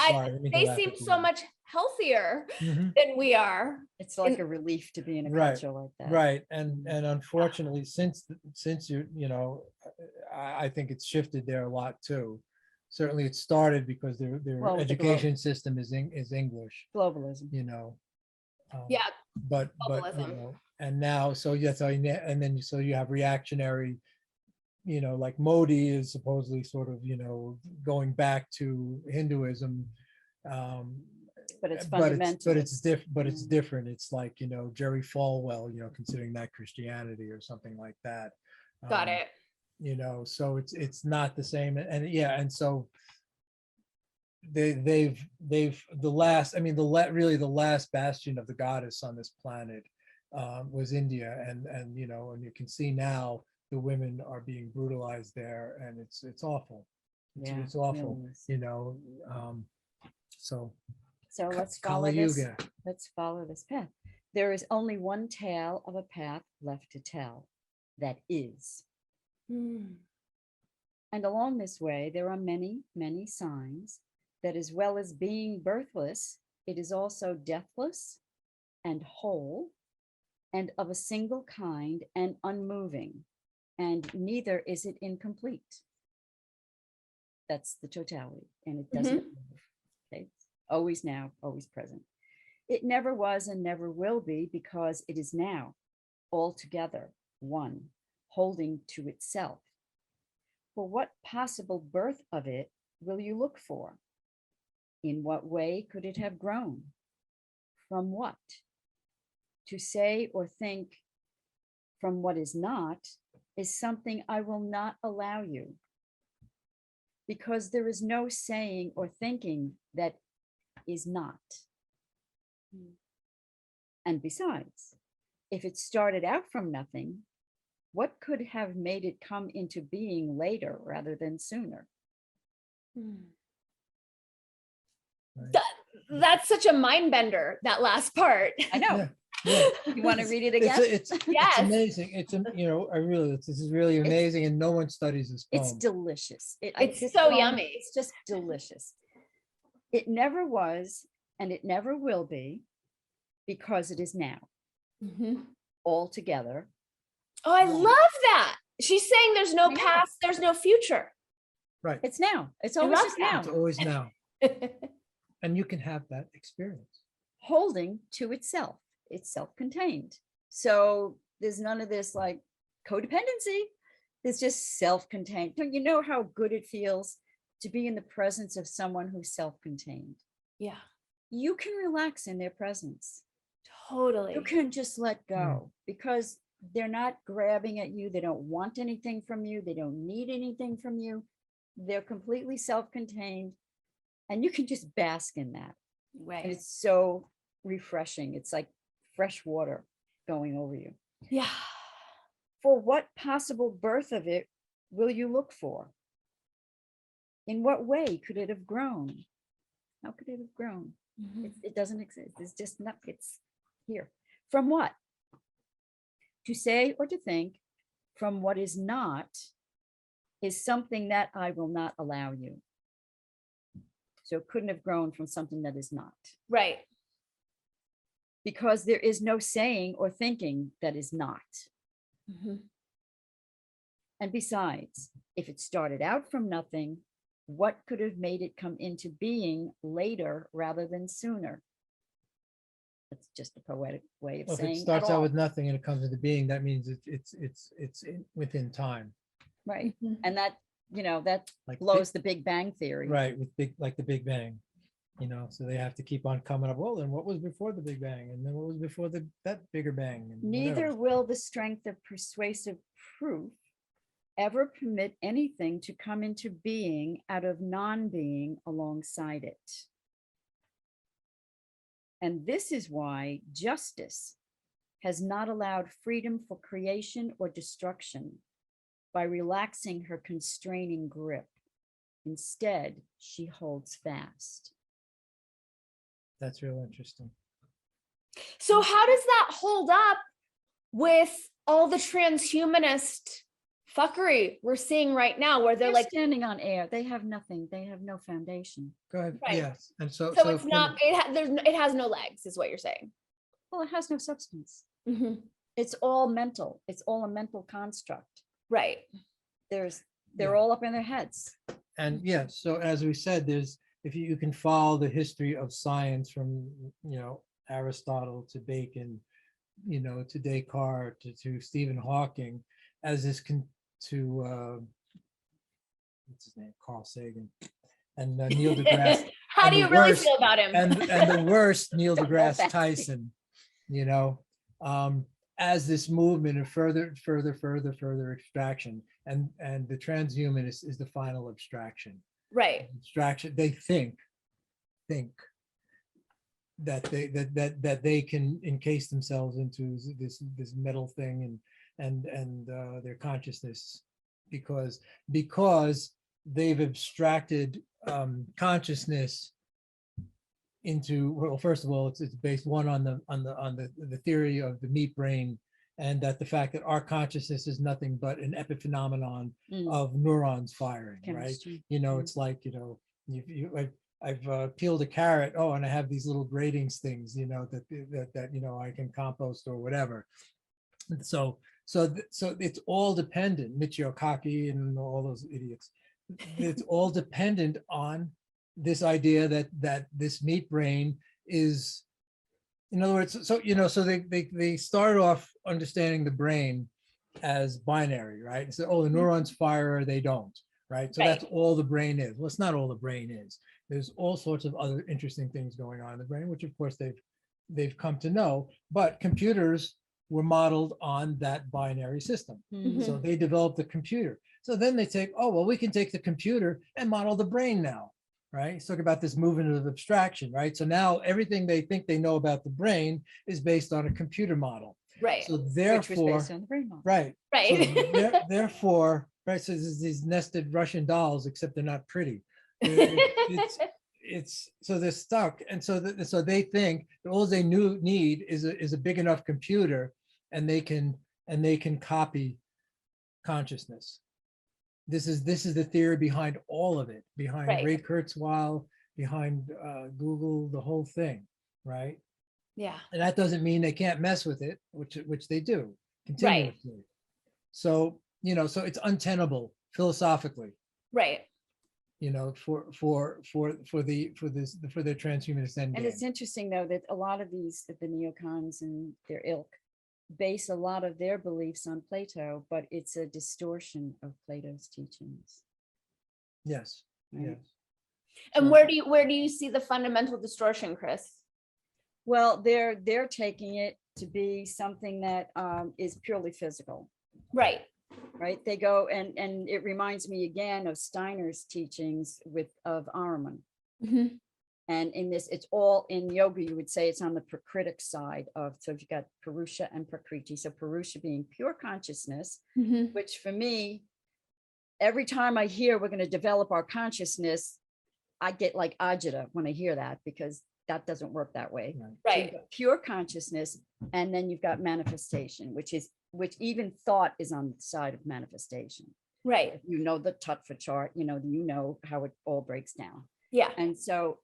they seem so much healthier than we are. It's like a relief to be in a culture like that. Right. And unfortunately, since I think it's shifted there a lot too. certainly it started because their Well, with the education system is English, Globalism. you know. Yeah. But you Globalism. know, and now, so yes, and then so you have reactionary, you know, like Modi is supposedly sort of, you know, going back to Hinduism. But it's but fundamental. it's different. It's like, you know, Jerry Falwell, you know, considering that Christianity or something like that. Got it. You know, so it's not the same. And yeah, and so they've the last, I mean, really the last bastion of the goddess on this planet was India, and you know, and you can see now the women are being brutalized there, and it's awful. It's awful, really is. you know. So let's follow Kali this. Yuga. Let's follow this path. There is only one tale of a path left to tell. That is. Hmm. And along this way, there are many, many signs that as well as being birthless, it is also deathless and whole and of a single kind and unmoving, and neither is it incomplete. That's the totality, and it doesn't move. Okay, it's always now, always present. It never was and never will be, because it is now, altogether one, holding to itself. For what possible birth of it will you look for? In what way could it have grown? From what? To say or think from what is not is something I will not allow you, because there is no saying or thinking that is not. And besides, if it started out from nothing, what could have made it come into being later rather than sooner? That's such a mind bender, that last part. I know. Yeah, yeah. You want to read it again? It's Yes. amazing. You know, this is really amazing, and no one studies this poem. It's delicious. It's this so poem, yummy. It's just delicious. It never was, and it never will be, because it is now, altogether. Oh, I love that. She's saying there's no past, there's no future. Right. It's now. It's always love just that. now. It's always now. And you can have that experience. Holding to itself. It's self-contained. So there's none of this like codependency. It's just self-contained. Don't you know how good it feels to be in the presence of someone who's self-contained? Yeah, You can relax in their presence. totally. You can just let go, because they're not grabbing at you. They don't want anything from you. They don't need anything from you. They're completely self-contained, and you can just bask in that. Right. And it's so refreshing. It's like fresh water going over you. Yeah. For what possible birth of it will you look for? In what way could it have grown? How could it have grown? It doesn't exist. It's just not, it's here. From what? To say or to think from what is not is something that I will not allow you. So it couldn't have grown from something that is not. Right. Because there is no saying or thinking that is not. And besides, if it started out from nothing, what could have made it come into being later rather than sooner? That's just a poetic way of Well, if saying it starts at out all. with nothing and it comes into being, that means it's within time. Right. And that, you know, that Like blows the Big Bang theory. Right, with like the Big Bang, you know, so they have to keep on coming up. Well, then what was before the Big Bang, and then what was before that bigger bang? And Neither whatever. will the strength of persuasive proof ever permit anything to come into being out of non-being alongside it. And this is why justice has not allowed freedom for creation or destruction by relaxing her constraining grip. Instead, she holds fast. That's real interesting. So how does that hold up with all the transhumanist fuckery we're seeing right now, where they're like standing on air? They have nothing. They have no foundation. Go ahead. Right. Yes, and so it's not. It has no legs, is what you're saying. Well, it has no substance. It's all mental. It's all a mental construct. Right. They're all up in their heads. And yeah, so as we said, there's, if you can follow the history of science from, Aristotle to Bacon, to Descartes, to Stephen Hawking, as this to what's his name, Carl Sagan, and Neil deGrasse. How and do the you really worst- feel about him? and the worst, Neil Don't go deGrasse back. Tyson, as this movement of further extraction, and the transhumanist is the final abstraction. Right. Abstraction. They think that they can encase themselves into this metal thing and their consciousness, because they've abstracted consciousness into, well, first of all, it's based one on the theory of the meat brain, and that the fact that our consciousness is nothing but an epiphenomenon of neurons firing, Chemistry. right? It's like, I've peeled a carrot, and I have these little gratings things, that I can compost or whatever. So it's all dependent, Michio Kaku and all those idiots. It's all dependent on this idea that this meat brain is, in other words, so they start off understanding the brain as binary, right? So, the neurons fire or they don't, right? So that's all the brain is. Well, it's not all the brain is. There's all sorts of other interesting things going on in the brain, which of course they've come to know, but computers were modeled on that binary system. So they developed the computer. So then they take, we can take the computer and model the brain now, right? Let's talk about this movement of abstraction, right? So now everything they think they know about the brain is based on a computer model. Right. So Which therefore, was based on the brain model. right. Right. So therefore, right. So there's these nested Russian dolls, except they're not pretty. It's so they're stuck, and so they think that all they need is a big enough computer, and they can copy consciousness. This is the theory behind all of it, behind Right. Ray Kurzweil, behind Google, the whole thing, right? Yeah. And that doesn't mean they can't mess with it, which they do continuously. So so it's untenable philosophically, Right. for their transhumanist endgame. And it's interesting though that a lot of the neocons and their ilk base a lot of their beliefs on Plato, but it's a distortion of Plato's teachings. Yes. Right. Yes. And So- where do you see the fundamental distortion, Krys? Well, they're taking it to be something that is purely physical, Right. right? They go and it reminds me again of Steiner's teachings of Ahriman. Mhm. And in this, it's all in yoga, you would say it's on the Prakritic side of, so you've got Purusha and Prakriti. So Purusha being pure consciousness, Mhm. which for me, every time I hear we're going to develop our consciousness, I get like agita when I hear that, because that doesn't work that way. Right. So you've Right. got pure consciousness, and then you've got manifestation, which even thought is on the side of manifestation. Right. You know the Tattva chart, you know how it all breaks down. Yeah. And so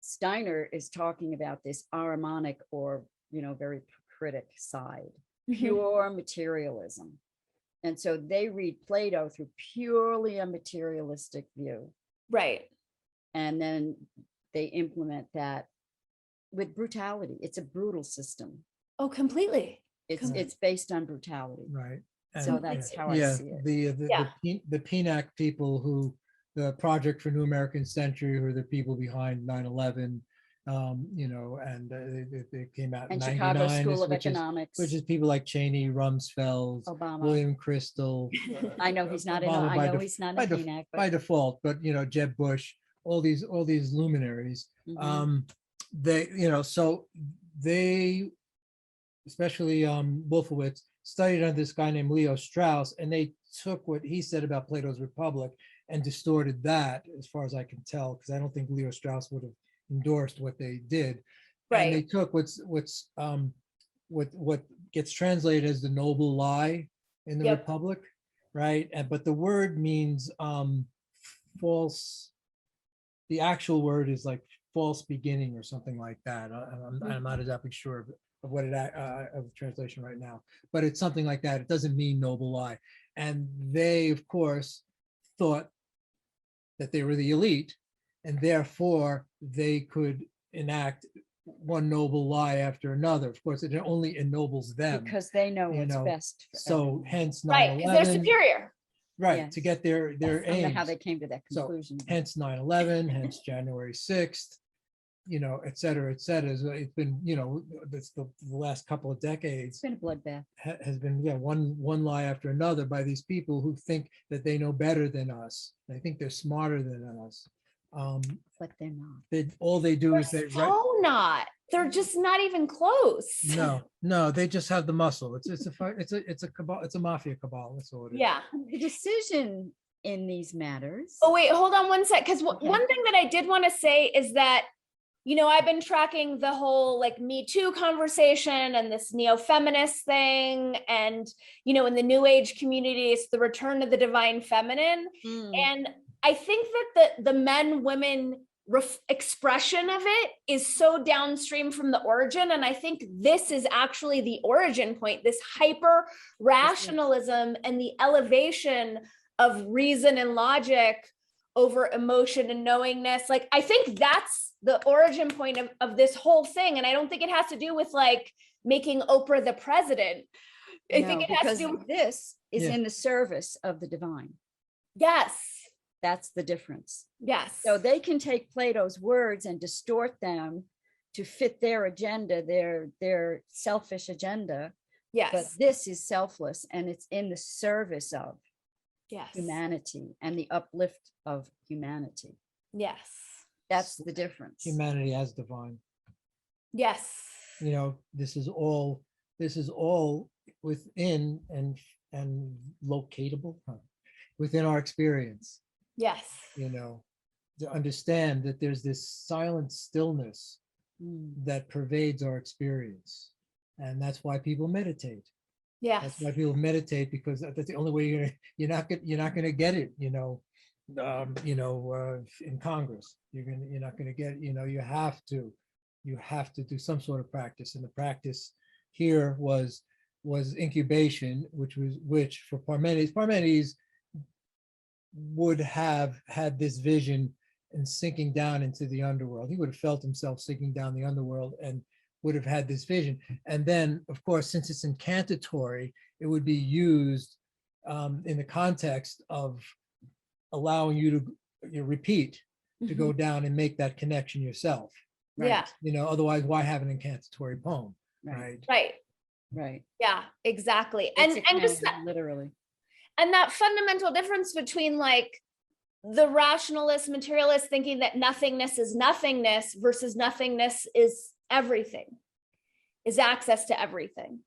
Steiner is talking about this Ahrimanic or very Prakritic side, Mhm. pure materialism. And so they read Plato through purely a materialistic view. Right. And then they implement that with brutality. It's a brutal system. Oh, completely. It's based on brutality. Right. So And, that's yeah, how I yeah, see it. the PNAC people, who the Project for New American Century, who are the people behind 9/11, and they came out in And Chicago 99, School of which Economics. is people like Cheney, Rumsfeld, Obama. William Crystal. I know he's not in. Obama I by know def- he's not by in def- PNAC, by but default, but Jeb Bush, all these luminaries. Mhm. So they, especially Wolfowitz, studied under this guy named Leo Strauss, and they took what he said about Plato's Republic and distorted that, as far as I can tell, because I don't think Leo Strauss would have endorsed what they did. And they Right. took what gets translated as the noble lie in the Yep. Republic, right? But the word means false. The actual word is like false beginning or something like that. I'm not exactly sure of what of the translation right now, but it's something like that. It doesn't mean noble lie. And they, of course, thought that they were the elite, and therefore they could enact one noble lie after another. Of course, it only ennobles them. Because they know you what's know, best. For So everyone. hence Right, because they're 9/11, superior. right, Yes. to get their I don't know aims. how they came to that So conclusion. hence 9/11, hence January 6th, et cetera, et cetera. So it's been, that's the last couple of It's decades been a bloodbath. has been, one lie after another by these people who think that they know better than us. They think they're smarter than us. But they're not. All they do They're is they so not. They're just not even close. no, they just have the muscle. It's a cabal, it's a mafia cabal. That's all it is. Yeah. The decision in these matters. Oh, wait, hold on one sec. Because Okay. one thing that I did want to say is that, I've been tracking the whole like Me Too conversation and this neo-feminist thing. And, in the New Age community, it's the return of the divine feminine. Mm. And I think that the men, women expression of it is so downstream from the origin. And I think this is actually the origin point, this hyper rationalism and the elevation of reason and logic over emotion and knowingness. Like, I think that's the origin point of this whole thing. And I don't think it has to do with like making Oprah the president. I think it has to do with this is Yeah. in the service of the divine. Yes. That's the difference. Yes. So they can take Plato's words and distort them to fit their agenda, their selfish agenda. yes. But this is selfless and it's in the service of yes. humanity and the uplift of humanity. Yes. That's the difference. Humanity as divine. Yes. This is all within and locatable within our experience. Yes. To understand that there's this silent stillness that pervades our experience, and that's why people meditate. Yes. That's why people meditate, because that's the only way you're not gonna get it. In Congress, you're not gonna get it. You have to do some sort of practice, and the practice here was incubation, which for Parmenides would have had this vision and sinking down into the underworld. He would have felt himself sinking down the underworld and would have had this vision. And then, of course, since it's incantatory, it would be used in the context of allowing you to repeat, to go down and make that connection yourself. Yeah. Otherwise, why have an incantatory poem, right? Right. Right. Yeah, exactly. It's And just accounting, literally. and that fundamental difference between like the rationalist materialist thinking that nothingness is nothingness versus nothingness is everything, is access to everything.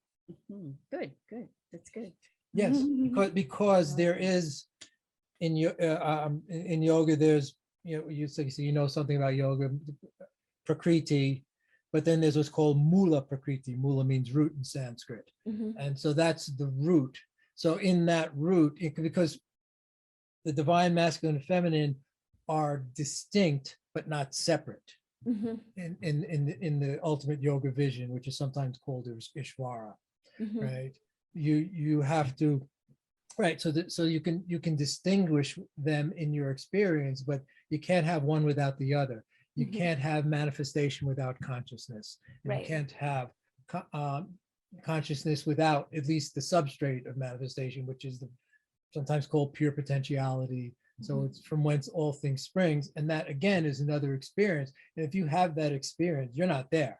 Mhm. Good. That's good. Yes, because there is in yoga, there's you say something about yoga, prakriti, but then there's what's called mula prakriti. Mula means root in Sanskrit, and so that's the root. So in that root, because the divine masculine and feminine are distinct but not separate in the ultimate yoga vision, which is sometimes called Ishvara, right? You have to, right? So you can distinguish them in your experience, but you can't have one without the other. You can't have manifestation without consciousness. And Right. You can't have consciousness without at least the substrate of manifestation, which is sometimes called pure potentiality. So it's from whence all things springs. And that again is another experience. And if you have that experience, you're not there.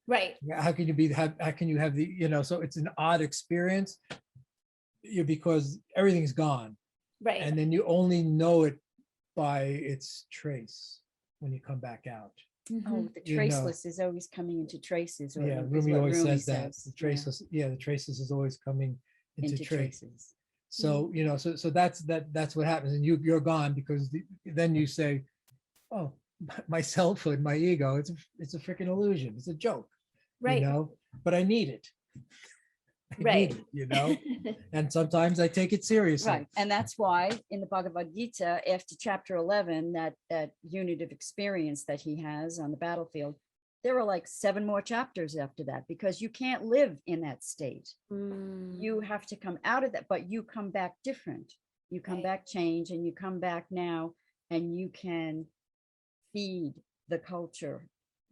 Right. How can you have the, so it's an odd experience because everything's gone. Right. And then you only know it by its trace when you come back out. Oh, the You know. traceless is always coming into traces. Or Yeah, is Rumi what always Rumi says that. The Yeah, traceless, the traceless is always coming into trace. traces. So, so that's what happens. And you're gone because then you say, oh, my selfhood, my ego, it's a freaking illusion. It's a joke, Right. But I need it. I Right. need it, and sometimes I take it seriously. Right. And that's why in the Bhagavad Gita, after chapter 11, that unit of experience that he has on the battlefield, there are like 7 more chapters after that, because you can't live in that state. You have to come out of that, but you come back different. You come Right. back changed, and you come back now and you can feed the culture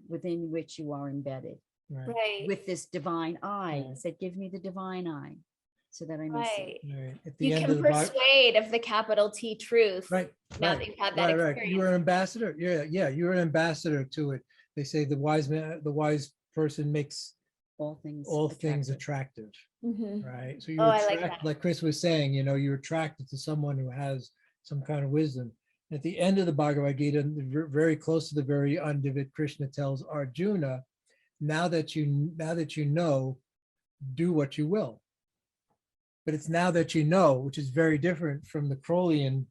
within which you are embedded Right. Right. with this divine eye. Right. He said, give me the divine eye so that I may see. Right. Right. At the You end can of the Bible. persuade of the capital T truth. Right. Now right, that you've had that right, right. experience. You were an ambassador. Yeah, you're an ambassador to it. They say the wise person makes All things attractive. Mhm. Right. So Oh, you're I like attracted, that. like Krys was saying, you're attracted to someone who has some kind of wisdom. At the end of the Bhagavad Gita, very close to the very end of it, Krishna tells Arjuna, now that you know, do what you will. But it's now that you know, which is very different from the Crowleyan,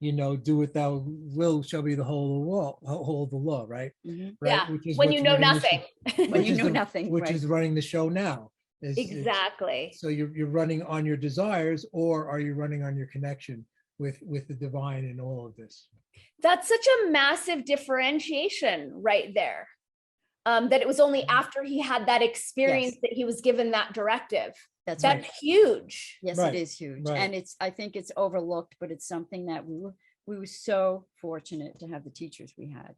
do what thou will shall be the whole of the law, right? Mhm. Right. Yeah, Which is when what's you know running the nothing. When which you is know the- nothing, which right. is running the show now. Exactly. So you're running on your desires, or are you running on your connection with the divine in all of this? That's such a massive differentiation right there. That it was only after he had that experience that he was given that directive. That's That's right. huge. Yes, Right, it is huge. right. And I think it's overlooked, but it's something that we were so fortunate to have the teachers we had,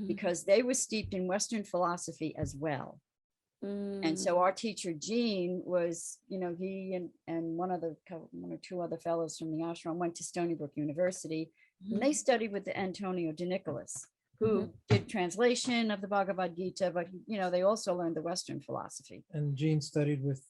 because they were steeped in Western philosophy as well. And so our teacher, Gene, was, he and one or two other fellows from the ashram went to Stony Brook University, and they studied with Antonio de Nicolas, who did translation of the Bhagavad Gita, but, they also learned the Western philosophy. And Gene studied with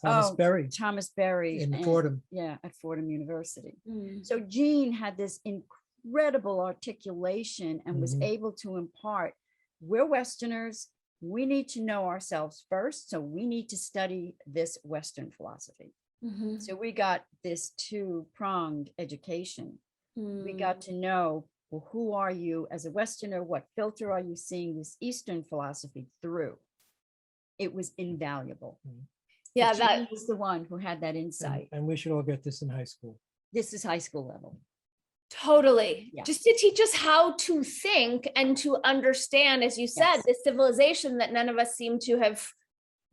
Thomas Oh, Berry Thomas Berry in and- Fordham. Yeah, at Fordham University. Mm. So Gene had this incredible articulation and was Mhm. able to impart, we're Westerners, we need to know ourselves first, so we need to study this Western philosophy. Mhm. So we got this two-pronged education. We got to know, well, who are you as a Westerner? What filter are you seeing this Eastern philosophy through? It was invaluable. Yeah, But that Gene was the one who had that insight. And we should all get this in high school. This is high school level. totally. Yeah. Just to teach us how to think and to understand, as you said, Yes. this civilization that none of us seem to have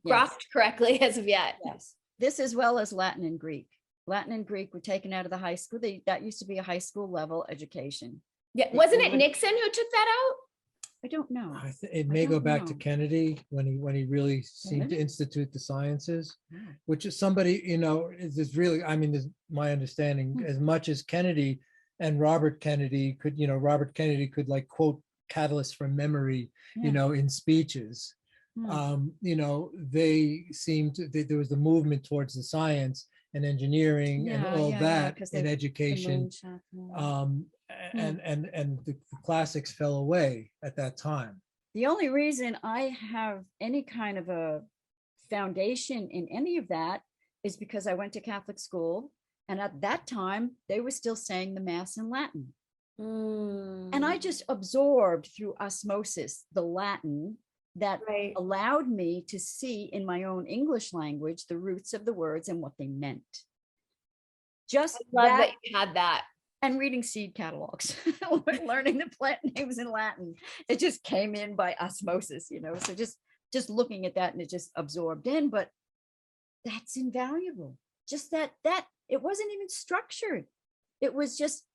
Yes. groked correctly as of yet. Yes, this as well as Latin and Greek. Latin and Greek were taken out of the high school. That used to be a high school level education. Yeah, They wasn't it would- Nixon who took that out? I don't know. It may go don't back to know. Kennedy when he really seemed to Kennedy? institute the sciences, Oh. which is somebody, is really, this is my understanding, Hmm. as much as Kennedy and Robert Kennedy could, like quote catalysts from memory, Yeah. in speeches. Hmm. They seemed to, there was the movement towards the science and engineering and Yeah, all yeah, that 'cause in the education. moonshot, yeah. And the classics fell away at that time. The only reason I have any kind of a foundation in any of that is because I went to Catholic school, and at that time they were still saying the Mass in Latin. And I just absorbed through osmosis the Latin that Right. allowed me to see in my own English language the roots of the words and what they meant. Just Love that, that you had that. and reading seed catalogs, learning the plant names in Latin. It just came in by osmosis, so just looking at that, and it just absorbed in. But that's invaluable. Just that it wasn't even structured. It was just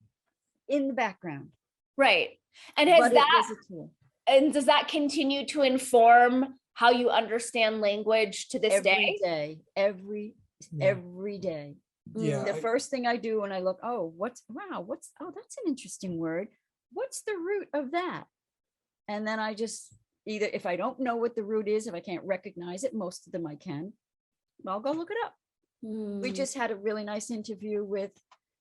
in the background. Right. And has But it that was a tool. and does that continue to inform how you understand language to this Every day? day, Yeah. every day. Yeah, The first thing I do when I look, that's an interesting word. What's the root of that? And then I just either, if I don't know what the root is, if I can't recognize it, most of them I can, I'll go look it up. We just had a really nice interview with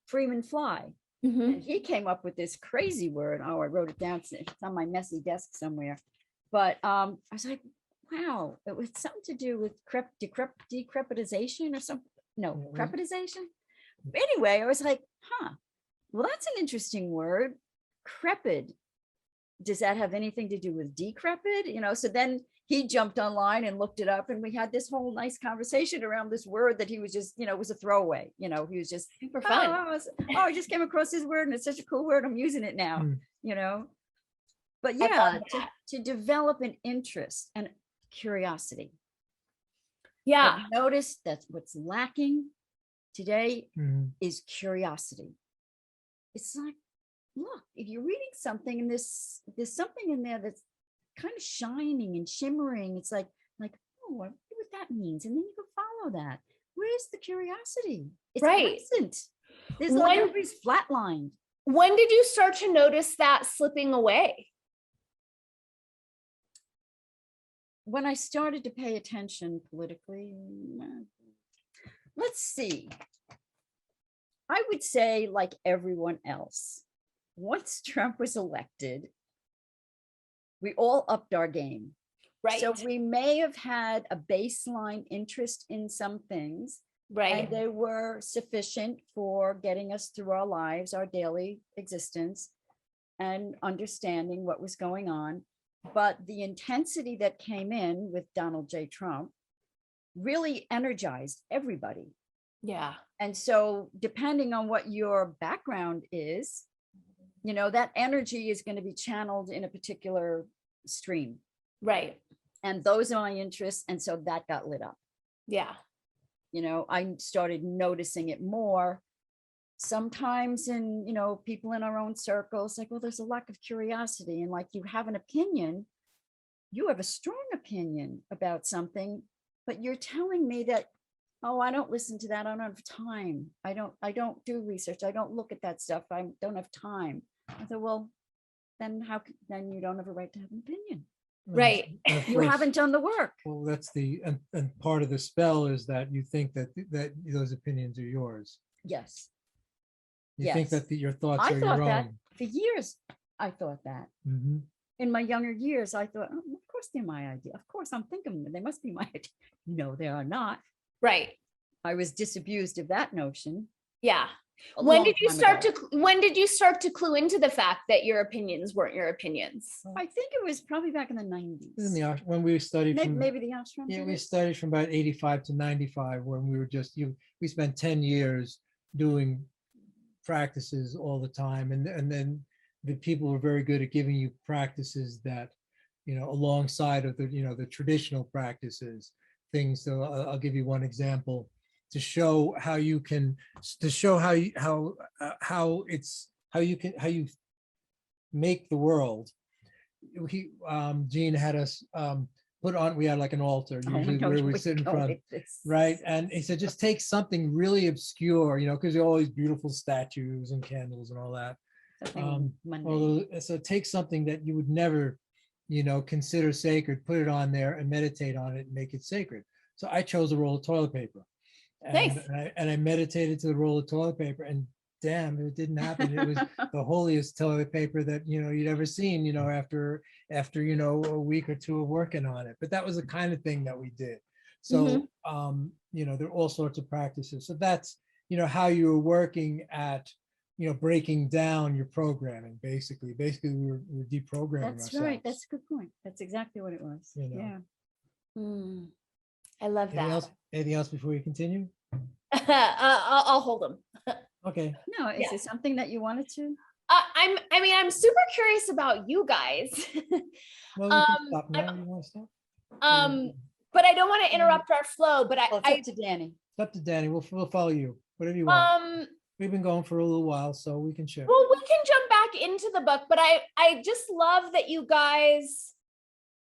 Freeman Fly. Mhm. And he came up with this crazy word. I wrote it down. It's on my messy desk somewhere. But I was like, wow, it was something to do with decrepitization or something. No, Mhm. crepitization. Anyway, I was like, well, that's an interesting word. Crepid. Does that have anything to do with decrepit? So then he jumped online and looked it up, and we had this whole nice conversation around this word that he was just, was a throwaway. He was just Super fun. I just came across this word, and it's such a cool word. I'm using it now, But I yeah, love that. to develop an interest and curiosity. Yeah. But notice that's what's lacking today Mhm. is curiosity. It's like, look, if you're reading something and there's something in there that's kind of shining and shimmering, it's like, oh, I wonder what that means. And then you can follow that. Where's the curiosity? It's Right. absent. There's like When- everybody's flatlined. When did you start to notice that slipping away? When I started to pay attention politically, let's see. I would say, like everyone else, once Trump was elected, we all upped our game. Right. So we may have had a baseline interest in some things, Right. and they were sufficient for getting us through our lives, our daily existence, and understanding what was going on. But the intensity that came in with Donald J. Trump really energized everybody. Yeah. And so depending on what your background is, you know, that energy is going to be channeled in a particular stream. Right. And those are my interests. And so that got lit up. Yeah. You know, I started noticing it more sometimes in, you know, people in our own circles, like, well, there's a lack of curiosity. And like, you have an opinion, you have a strong opinion about something, but you're telling me that, oh, I don't listen to that. I don't have time. I don't do research. I don't look at that stuff. I don't have time. I thought, well, then then you don't have a right to have an opinion. Right. And of You course, haven't done the work. well, that's and part of the spell is that you think that those opinions are yours. Yes. You think Yes. that your thoughts I are thought your that own. for years. I thought that. Mhm. In my younger years, I thought, oh, of course they're my idea. Of course I'm thinking them. They must be my idea. No, they are not. Right. I was disabused of that notion. Yeah. a When long did you time start ago. when did you start to clue into the fact that your opinions weren't your opinions? I think it was probably back in the 90s. When we studied from Maybe the ashram. yeah, did we it? studied from about 85 to 95 when we were just we spent 10 years doing practices all the time, and then the people were very good at giving you practices that, you know, alongside of the, you know, the traditional practices things. So I'll give you one example to show how you can, to show how you make the world. Gene had us put on, we had like an altar Oh, usually no, where you we would sit in go front, with this. right? And he said, just take something really obscure, you know, because there are all these beautiful statues and candles and all that. Something mundane. So take something that you would never, you know, consider sacred, put it on there and meditate on it and make it sacred. So I chose a roll of toilet paper. Nice. And I meditated to the roll of toilet paper, and damn, it didn't happen. It was the holiest toilet paper that, you know, you'd ever seen, you know, after, you know, a week or two of working on it. But that was the kind of thing that we did. So, you know, there are all sorts of practices. So that's, you know, how you were working at, you know, breaking down your programming, basically. Basically, we were deprogramming That's ourselves. right. That's a good point. That's exactly what it was. You know. Yeah. Mm, I love that. Anything else before we continue? I'll hold them. Okay. No, is Yeah. it something that you wanted to? I'm super curious about you guys. Well, you can Um, stop now. You want to stop? But I don't want to interrupt our flow, but Well, it's up to Danny. It's up to Danny. We'll follow you. Whatever you want. um, We've been going for a little while, so we can share. well, we can jump back into the book, but I just love that you guys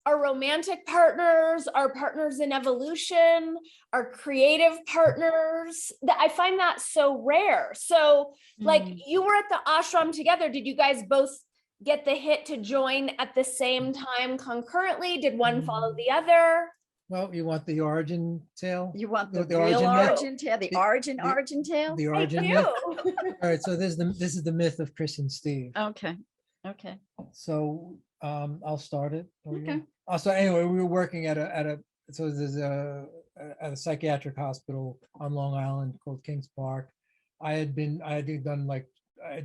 are romantic partners, are partners in evolution, are creative partners. That I find that so rare. So like you were at the ashram together. Did you guys both get the hit to join at the same time concurrently? Did one follow the other? Well, you want the origin tale? You want the The real origin myth? origin tale, the origin tale? The I origin do. myth? All right, so this is the myth of Krys and Steve. Okay. Okay. So I'll start it. Or you- Okay. So anyway, we were working at a at a psychiatric hospital on Long Island called Kings Park. I had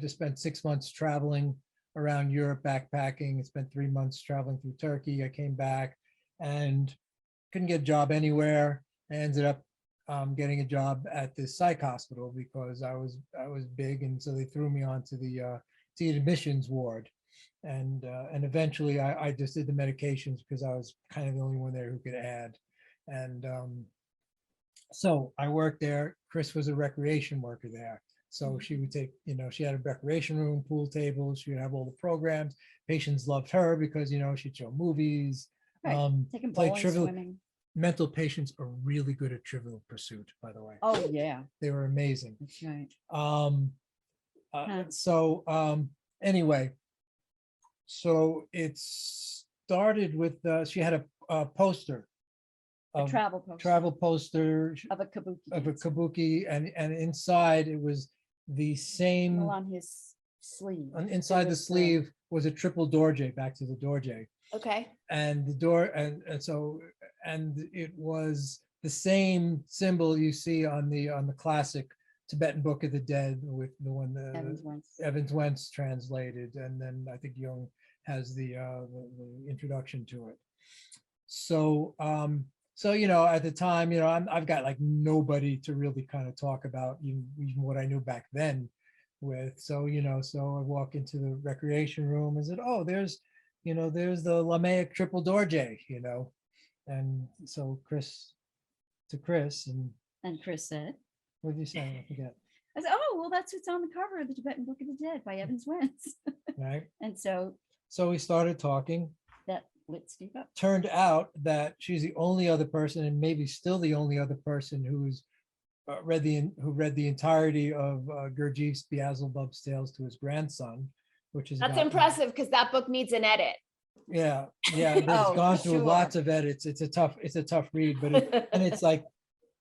just spent 6 months traveling around Europe backpacking. I spent 3 months traveling through Turkey. I came back and couldn't get a job anywhere. I ended up getting a job at this psych hospital because I was big, and so they threw me onto the admissions ward. And eventually I just did the medications because I was kind of the only one there who could add. And so I worked there. Krys was a recreation worker there. So she would take, she had a recreation room, pool tables, she would have all the programs. Patients loved her because, she'd show movies, Right. Taking play bowling, trivial. swimming. Mental patients are really good at Trivial Pursuit, by the way. Oh, yeah, They were amazing. that's right. Anyway, so it started with, she had a poster. A travel poster of a kabuki. of a dancer. kabuki, and inside it was the same, Well, on his sleeve. inside the was sleeve was a triple dorje, back to the dorje. Okay. And the door, and it was the same symbol you see on the classic Tibetan Book of the Dead, with the one that Evans Wentz translated, and then I think Jung has the introduction to it. So at the time, I've got like nobody to really kind of talk about even what I knew back then with. So I walk into the recreation room and said, oh, there's the Lamaic triple dorje, and so Krys, And Krys said, what did you say? I forget. I said, oh, well, that's what's on the cover of the Tibetan Book of the Dead by Evans Wentz. Right. And so we started talking. that lit Steve up. Turned out that she's the only other person, and maybe still the only other person, who's read the entirety of Gurdjieff's Beelzebub's Tales to his grandson, which is That's impressive, because that book needs an edit. Yeah, it's gone through sure. lots of edits. It's a tough read, but it's like,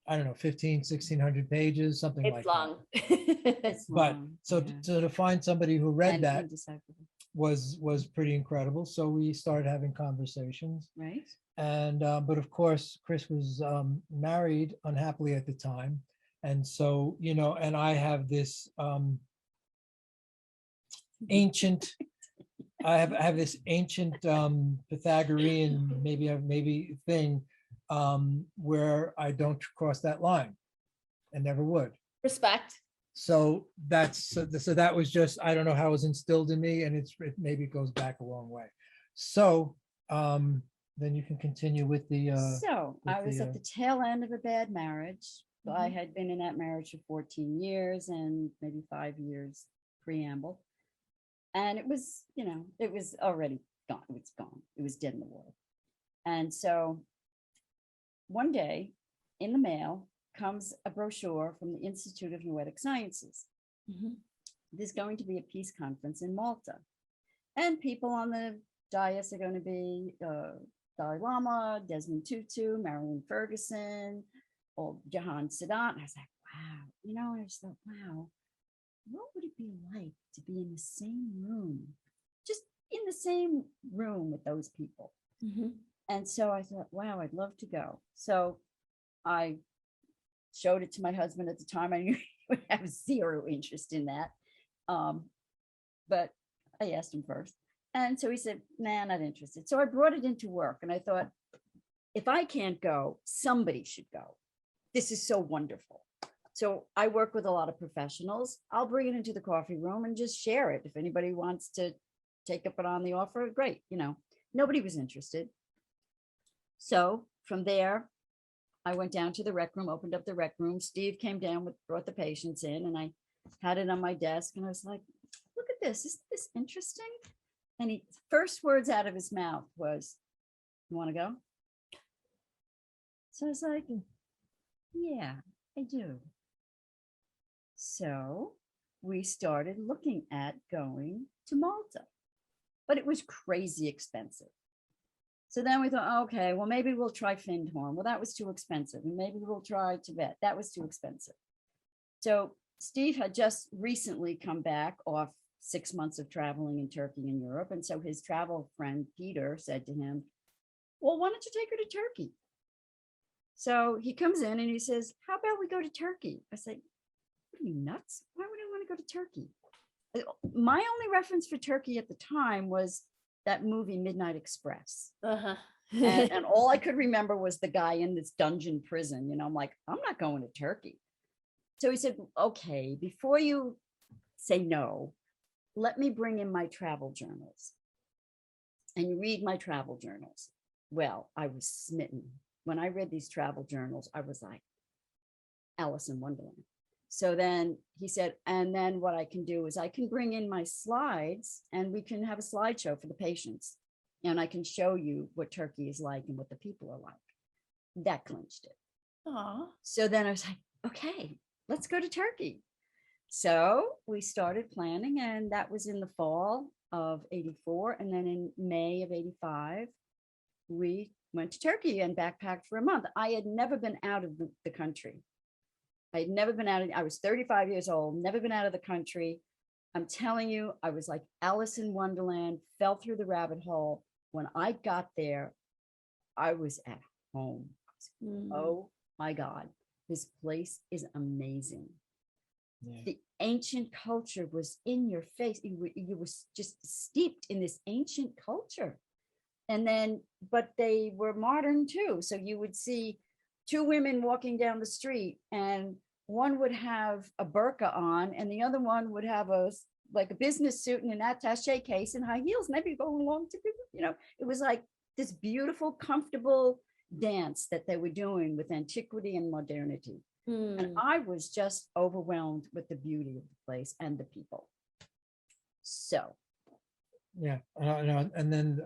I don't know, 1,600 pages, something like It's long. It's But long, so yeah. so to find somebody who read And that indecipherable, was pretty incredible. So we started having conversations, right? and but of course Krys was married unhappily at the time, and so and I have this ancient. I have this ancient Pythagorean maybe thing where I don't cross that line, and never would. Respect. So that was just, I don't know how it was instilled in me, and maybe it goes back a long way. So then you can continue with the. So I was at the tail end of a bad marriage. I had been in that marriage for 14 years and maybe 5 years preamble. And it was, it was already gone. It was gone. It was dead in the water. And so one day in the mail comes a brochure from the Institute of Noetic Sciences. There's going to be a peace conference in Malta. And people on the dais are going to be Dalai Lama, Desmond Tutu, Marilyn Ferguson, old Jahan Sadat. And I was like, wow, I just thought, wow, what would it be like to be in the same room, just in the same room with those people? And so I thought, wow, I'd love to go. So I showed it to my husband at the time. I knew he would have zero interest in that. But I asked him first. And so he said, nah, not interested. So I brought it into work, and I thought, if I can't go, somebody should go. This is so wonderful. So I work with a lot of professionals. I'll bring it into the coffee room and just share it. If anybody wants to take up on the offer, great. Nobody was interested. So from there, I went down to the rec room, opened up the rec room. Steve came down, brought the patients in, and I had it on my desk. And I was like, look at this. Isn't this interesting? And he first words out of his mouth was, you want to go? So I was like, yeah, I do. So we started looking at going to Malta, but it was crazy expensive. So then we thought, okay, well, maybe we'll try Findhorn. Well, that was too expensive. And maybe we'll try Tibet. That was too expensive. So Steve had just recently come back off 6 months of traveling in Turkey and Europe. And so his travel friend, Peter, said to him, well, why don't you take her to Turkey? So he comes in and he says, how about we go to Turkey? I say, what are you, nuts? Why would I want to go to Turkey? My only reference for Turkey at the time was that movie Midnight Express. And all I could remember was the guy in this dungeon prison. I'm like, I'm not going to Turkey. So he said, okay, before you say no, let me bring in my travel journals. And you read my travel journals. Well, I was smitten. When I read these travel journals, I was like, Alice in Wonderland. So then he said, and then what I can do is I can bring in my slides and we can have a slideshow for the patients. And I can show you what Turkey is like and what the people are like. That clinched it. Aw. So then I was like, okay, let's go to Turkey. So we started planning, and that was in the fall of 84. And then in May of 85, we went to Turkey and backpacked for a month. I had never been out of the country. I had never been out of, I was 35 years old, never been out of the country. I'm telling you, I was like Alice in Wonderland, fell through the rabbit hole. When I got there, I was at home. Oh my God, this place is amazing. Yeah. The ancient culture was in your face. You were just steeped in this ancient culture. And then, but they were modern too. So you would see two women walking down the street, and one would have a burqa on and the other one would have a business suit and an attache case and high heels, and they'd be going along to, it was like this beautiful, comfortable dance that they were doing with antiquity and modernity. And I was just overwhelmed with the beauty of the place and the people. So. Yeah. And then,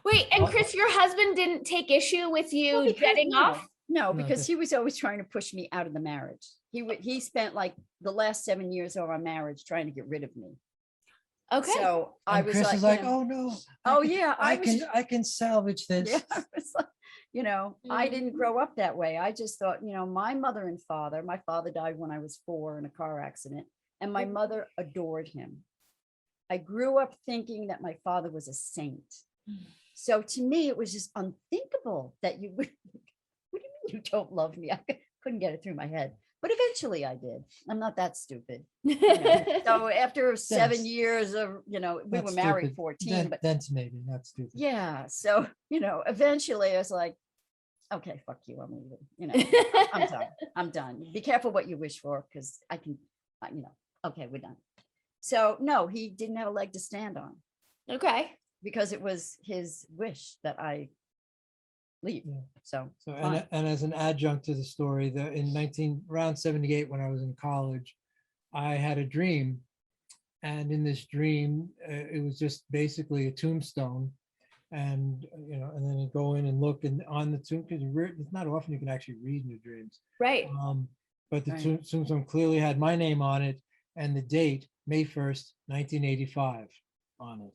Wait, and Krys, your husband didn't take issue with you jetting off? No, because he was always trying to push me out of the marriage. He spent like the last 7 years of our marriage trying to get rid of me. Okay. So I was Krys like, is like, oh no. I can salvage this. Yeah, I was like, I didn't grow up that way. I just thought, my mother and father, my father died when I was 4 in a car accident, and my mother adored him. I grew up thinking that my father was a saint. So to me, it was just unthinkable that you would, what do you mean you don't love me? I couldn't get it through my head. But eventually I did. I'm not that stupid. So after 7 years of, we were married 14, but that's maybe not stupid. Yeah. So, eventually I was like, okay, fuck you. I'm leaving. I'm done. I'm done. Be careful what you wish for, because I can, okay, we're done. So no, he didn't have a leg to stand on. Okay. Because it was his wish that I leave. Yeah. So and as an adjunct to the story, around 78, when I was in college, I had a dream, and in this dream, it was just basically a tombstone, and and then you go in and look, and on the tomb, because it's not often you can actually read in your dreams, right? But the tombstone clearly had my name on it and the date, May 1st, 1985, on it.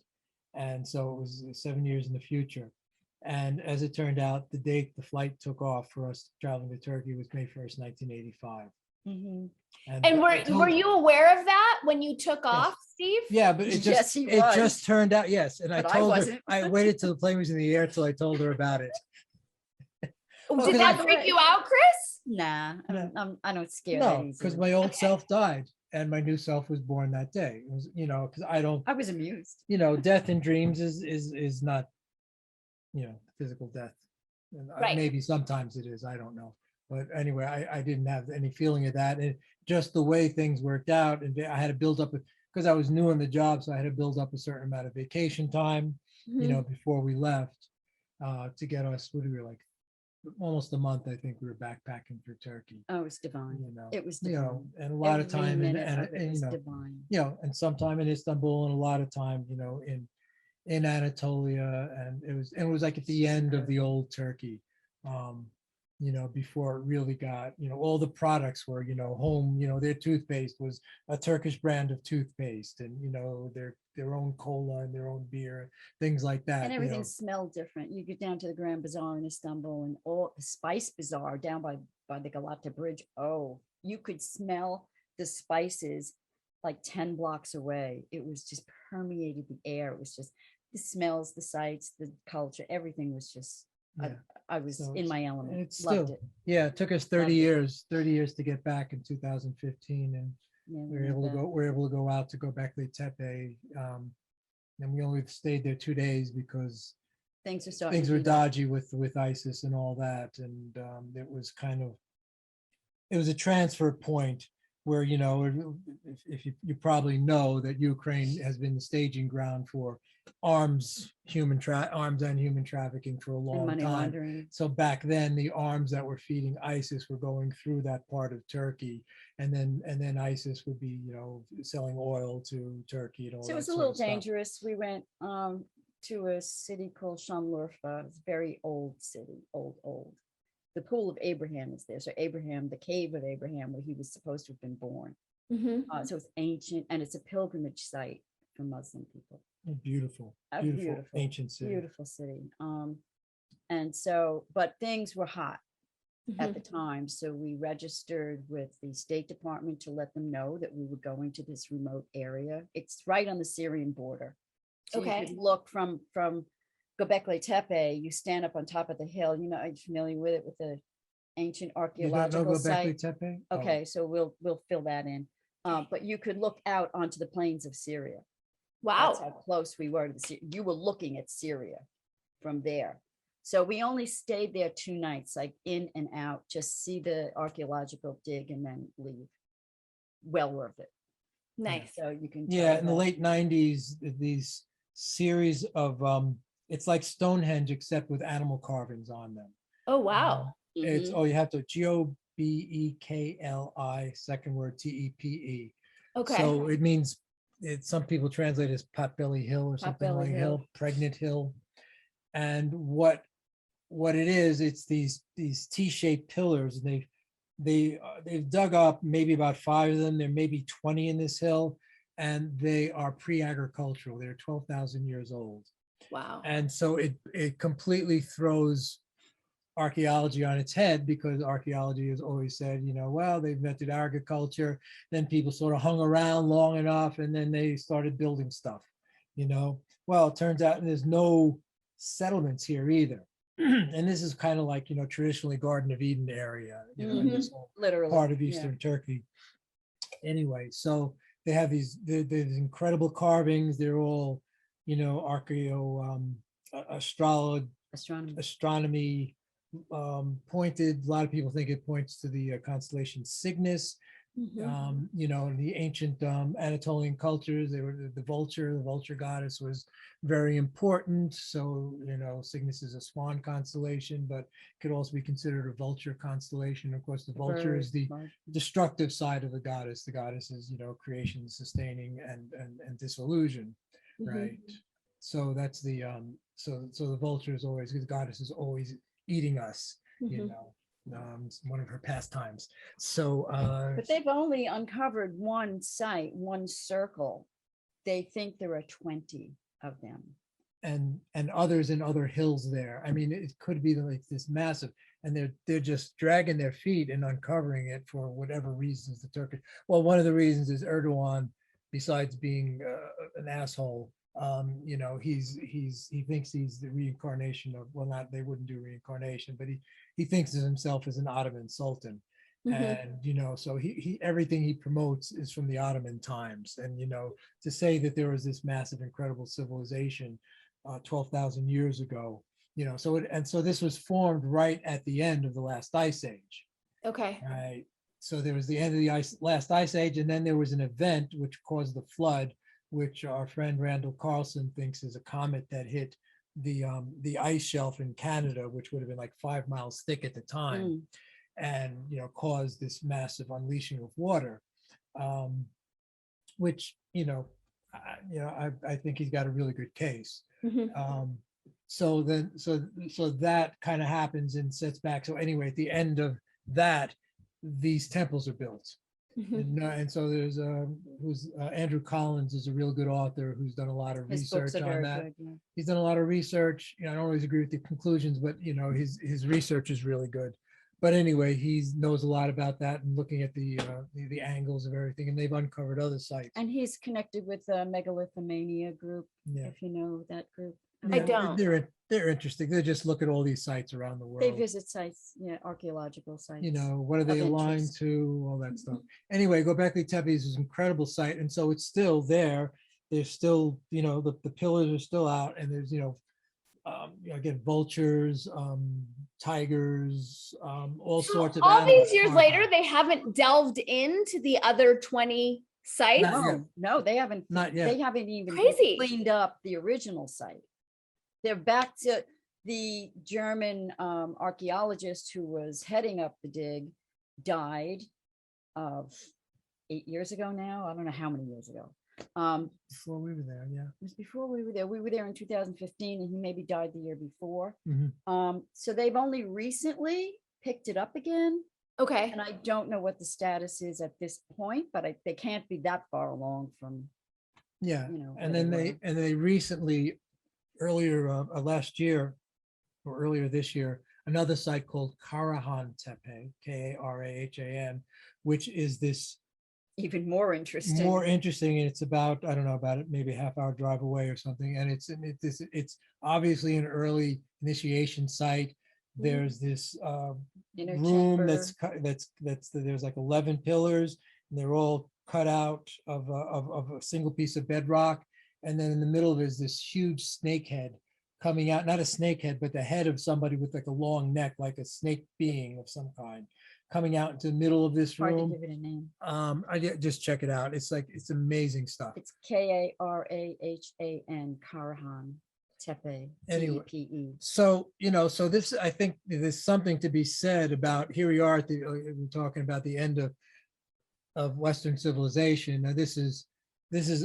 And so it was 7 years in the future. And as it turned out, the date the flight took off for us traveling to Turkey was May 1st, 1985. Mm-hmm. And were you aware of that when you took off, Steve? Yeah, but it just turned out, yes. And I told her, I waited till the plane was in the air till I told her about it. Did that freak you out, Krys? Nah, I don't scare. No, because my old self died and my new self was born that day. It was, because I was amused. Death in dreams is not, physical death. And right. Maybe sometimes it is, I don't know. But anyway, I didn't have any feeling of that. And just the way things worked out, and I had to build up, because I was new in the job, so I had to build up a certain amount of vacation time, before we left, to get us, what we were like, almost a month, I think we were backpacking for Turkey. Oh, it was divine. It was divine. And a lot of time divine. And sometime in Istanbul, and a lot of time, in Anatolia, and it was like at the end of the old Turkey, before it really got, all the products were, home, their toothpaste was a Turkish brand of toothpaste, and, their own cola and their own beer, things like that. And everything smelled different. You get down to the Grand Bazaar in Istanbul, and all the Spice Bazaar down by the Galata Bridge. Oh, you could smell the spices like 10 blocks away. It was just permeated the air. It was just the smells, the sights, the culture, everything was just, yeah. I was in my element. It's Loved still, it. Yeah, it took us 30 years to get back in 2015, and we were able to go out to Göbekli Tepe, and we only stayed there 2 days because things were dodgy with ISIS and all that, and it was a transfer point where, you know, if you probably know that Ukraine has been the staging ground for arms and human trafficking for a And long money time. laundering. So back then, the arms that were feeding ISIS were going through that part of Turkey, and then ISIS would be, you know, selling oil to Turkey and all So that it was a sort little of stuff. dangerous. We went to a city called Shamlurfa. It's a very old city, old. The pool of Abraham is there. So Abraham, the cave of Abraham, where he was supposed to have been born. Mhm. So it's ancient, and it's a pilgrimage site for Muslim people. Beautiful, A beautiful, ancient city. Beautiful city. And so, but things were hot at the time. So we registered with the State Department to let them know that we were going to this remote area. It's right on the Syrian border. So you Okay. could look from Göbekli Tepe, you stand up on top of the hill. You know, are you familiar with it, with the ancient You don't know archaeological Göbekli site? Tepe? Oh. Okay, so we'll fill that in. But you could look out onto the plains of Syria. That's Wow. how close we were to the You were looking at Syria from there. So we only stayed there 2 nights, like in and out, just see the archaeological dig and then leave. Well worth it. Nice. So you can. Yeah, try in the that. late 90s, these series of it's like Stonehenge except with animal carvings on them. Oh, wow. It's Mhm. oh, you have to Gobekli, second word Tepe. Okay. So it means some people translate it as Potbelly Hill or something Potbelly like Hill. hill, pregnant hill. And what it is, it's these T-shaped pillars, and they've dug up maybe about 5 of them. There may be 20 in this hill, and they are pre-agricultural. They're 12,000 years old. Wow. And so it completely throws archaeology on its head, because archaeology has always said, you know, well, they invented agriculture, then people sort of hung around long enough, and then they started building stuff, you know. Well, it turns out there's no settlements here either. And this is kind of like, you know, traditionally Garden of Eden area, you know, in this whole Literally. part of yeah. Eastern Turkey. Anyway, so they have these incredible carvings. They're all, you know, astronomy pointed. A lot of people think it points to the constellation Cygnus. You know, in the ancient Anatolian cultures, they were the vulture goddess was very important. So, you know, Cygnus is a swan constellation, but could also be considered a vulture constellation. Of course, the vulture is the destructive side of the goddess. The goddess is, you know, creation, sustaining, and dissolution, right? So that's the so the vulture is always, the goddess is always eating us, you know. It's one of her pastimes. So But they've only uncovered one site, one circle. They think there are 20 of them. and others in other hills there. I mean, it could be like this massive, and they're just dragging their feet and uncovering it for whatever reasons. The Turkish, well, one of the reasons is Erdogan, besides being an asshole, you know, he thinks he's the reincarnation of, well, not, they wouldn't do reincarnation, but he thinks of himself as an Ottoman sultan. And, you know, so he everything he promotes is from the Ottoman times. And, you know, to say that there was this massive, incredible civilization 12,000 years ago, you know, so this was formed right at the end of the last ice age. Okay. Right. So there was the end of the last ice age, and then there was an event which caused the flood, which our friend Randall Carlson thinks is a comet that hit the ice shelf in Canada, which would have been like 5 miles thick at the time, and, you know, caused this massive unleashing of water, which, you know, I think he's got a really good case. So that kind of happens and sets back. So anyway, at the end of that, these temples are built. And so there's Andrew Collins is a real good author who's done a lot of research on that. Good, He's done a lot of research. You know, I don't always agree with the conclusions, but, you know, his research is really good. But anyway, he knows a lot about that and looking at the angles of everything, and they've uncovered other sites. And he's connected with the Megalithomania group, Yeah. if you know that group. I don't. They're interesting. They just look at all these sites around the world. They visit sites, yeah, archaeological sites. You know, what are they of aligned interest. to, all that stuff. Anyway, Göbekli Tepe is an incredible site, and so it's still there. There's still, you know, the pillars are still out, and there's, you know, again, vultures, tigers, all So sorts of all animals. these years later, they haven't delved into the other 20 sites. Not yet. No, they haven't. Not yet. They haven't even Crazy. cleaned up the original site. They're back to the German archaeologist who was heading up the dig, died of 8 years ago now. I don't know how many years ago. Before we were there, yeah. It was before we were there. We were there in 2015, and he maybe died the year before. Mhm. So they've only recently picked it up again. Okay. And I don't know what the status is at this point, but they can't be that far along from, Yeah, you know, and where then they they recently, earlier last year or earlier this year, another site called Karahan Tepe, Karahan, which is this even more interesting. more interesting, and it's about, I don't know, about it maybe a half-hour drive away or something, and it's obviously an early initiation site. There's this Inner room chamber. that's there's like 11 pillars, and they're all cut out of a single piece of bedrock, and then in the middle is this huge snake head coming out, not a snake head, but the head of somebody with like a long neck, like a snake being of some kind, coming out into the middle of this Hard to room. give it a name. Just check it out. It's amazing stuff. It's Karahan, Karahan Tepe, Anyway. Tepe. So, so this, I think there's something to be said about, here we are we're talking about the end of Western civilization. Now this is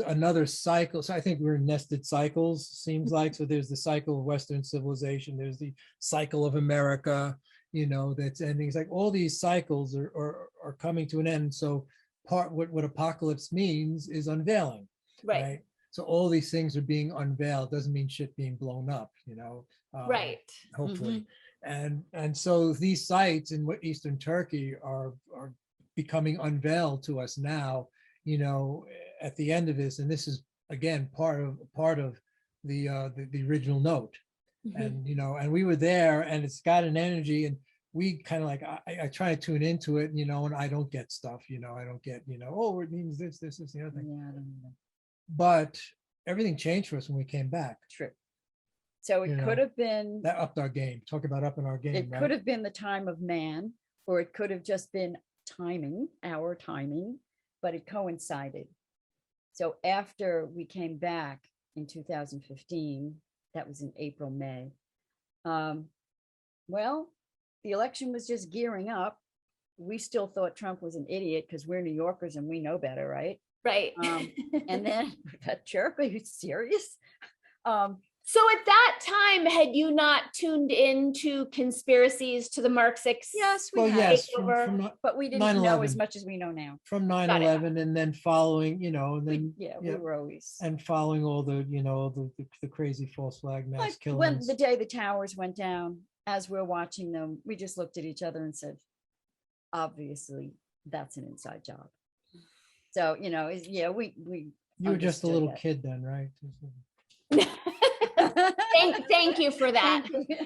another cycle. So I think we're in nested cycles, seems like. So there's the cycle of Western civilization. There's the cycle of America, that's ending. It's like all these cycles are coming to an end. So what apocalypse means is unveiling, right? So all these things are being unveiled. Doesn't mean shit being blown up, Right. hopefully. And so these sites in Eastern Turkey are becoming unveiled to us now, at the end of this. And this is again part of the original note. And and we were there, and it's got an energy, and we kind of like, I try to tune into it, and I don't get stuff, I don't get, oh, it means this, the other thing. Yeah, I don't know. But everything changed for us when we came back. True. So it could have been, That upped our game. Talk about upping our game. it right? could have been the time of man, or it could have just been our timing, but it coincided. So after we came back in 2015, that was in April, May. Well, the election was just gearing up. We still thought Trump was an idiot because we're New Yorkers and we know better, right? Right. And then that jerk, are you serious? So at that time, had you not tuned into conspiracies to the Marxists? Yes, we Well, had, yes, takeover. but we didn't know as 9/11. much as we know now. From 9/11, and then following, and then We were always and following all the, the crazy false flag mass like when killings. the day the towers went down, as we're watching them, we just looked at each other and said, obviously that's an inside job. So, we You were just a understood little that. kid then, right? Thank you for that. Thank you.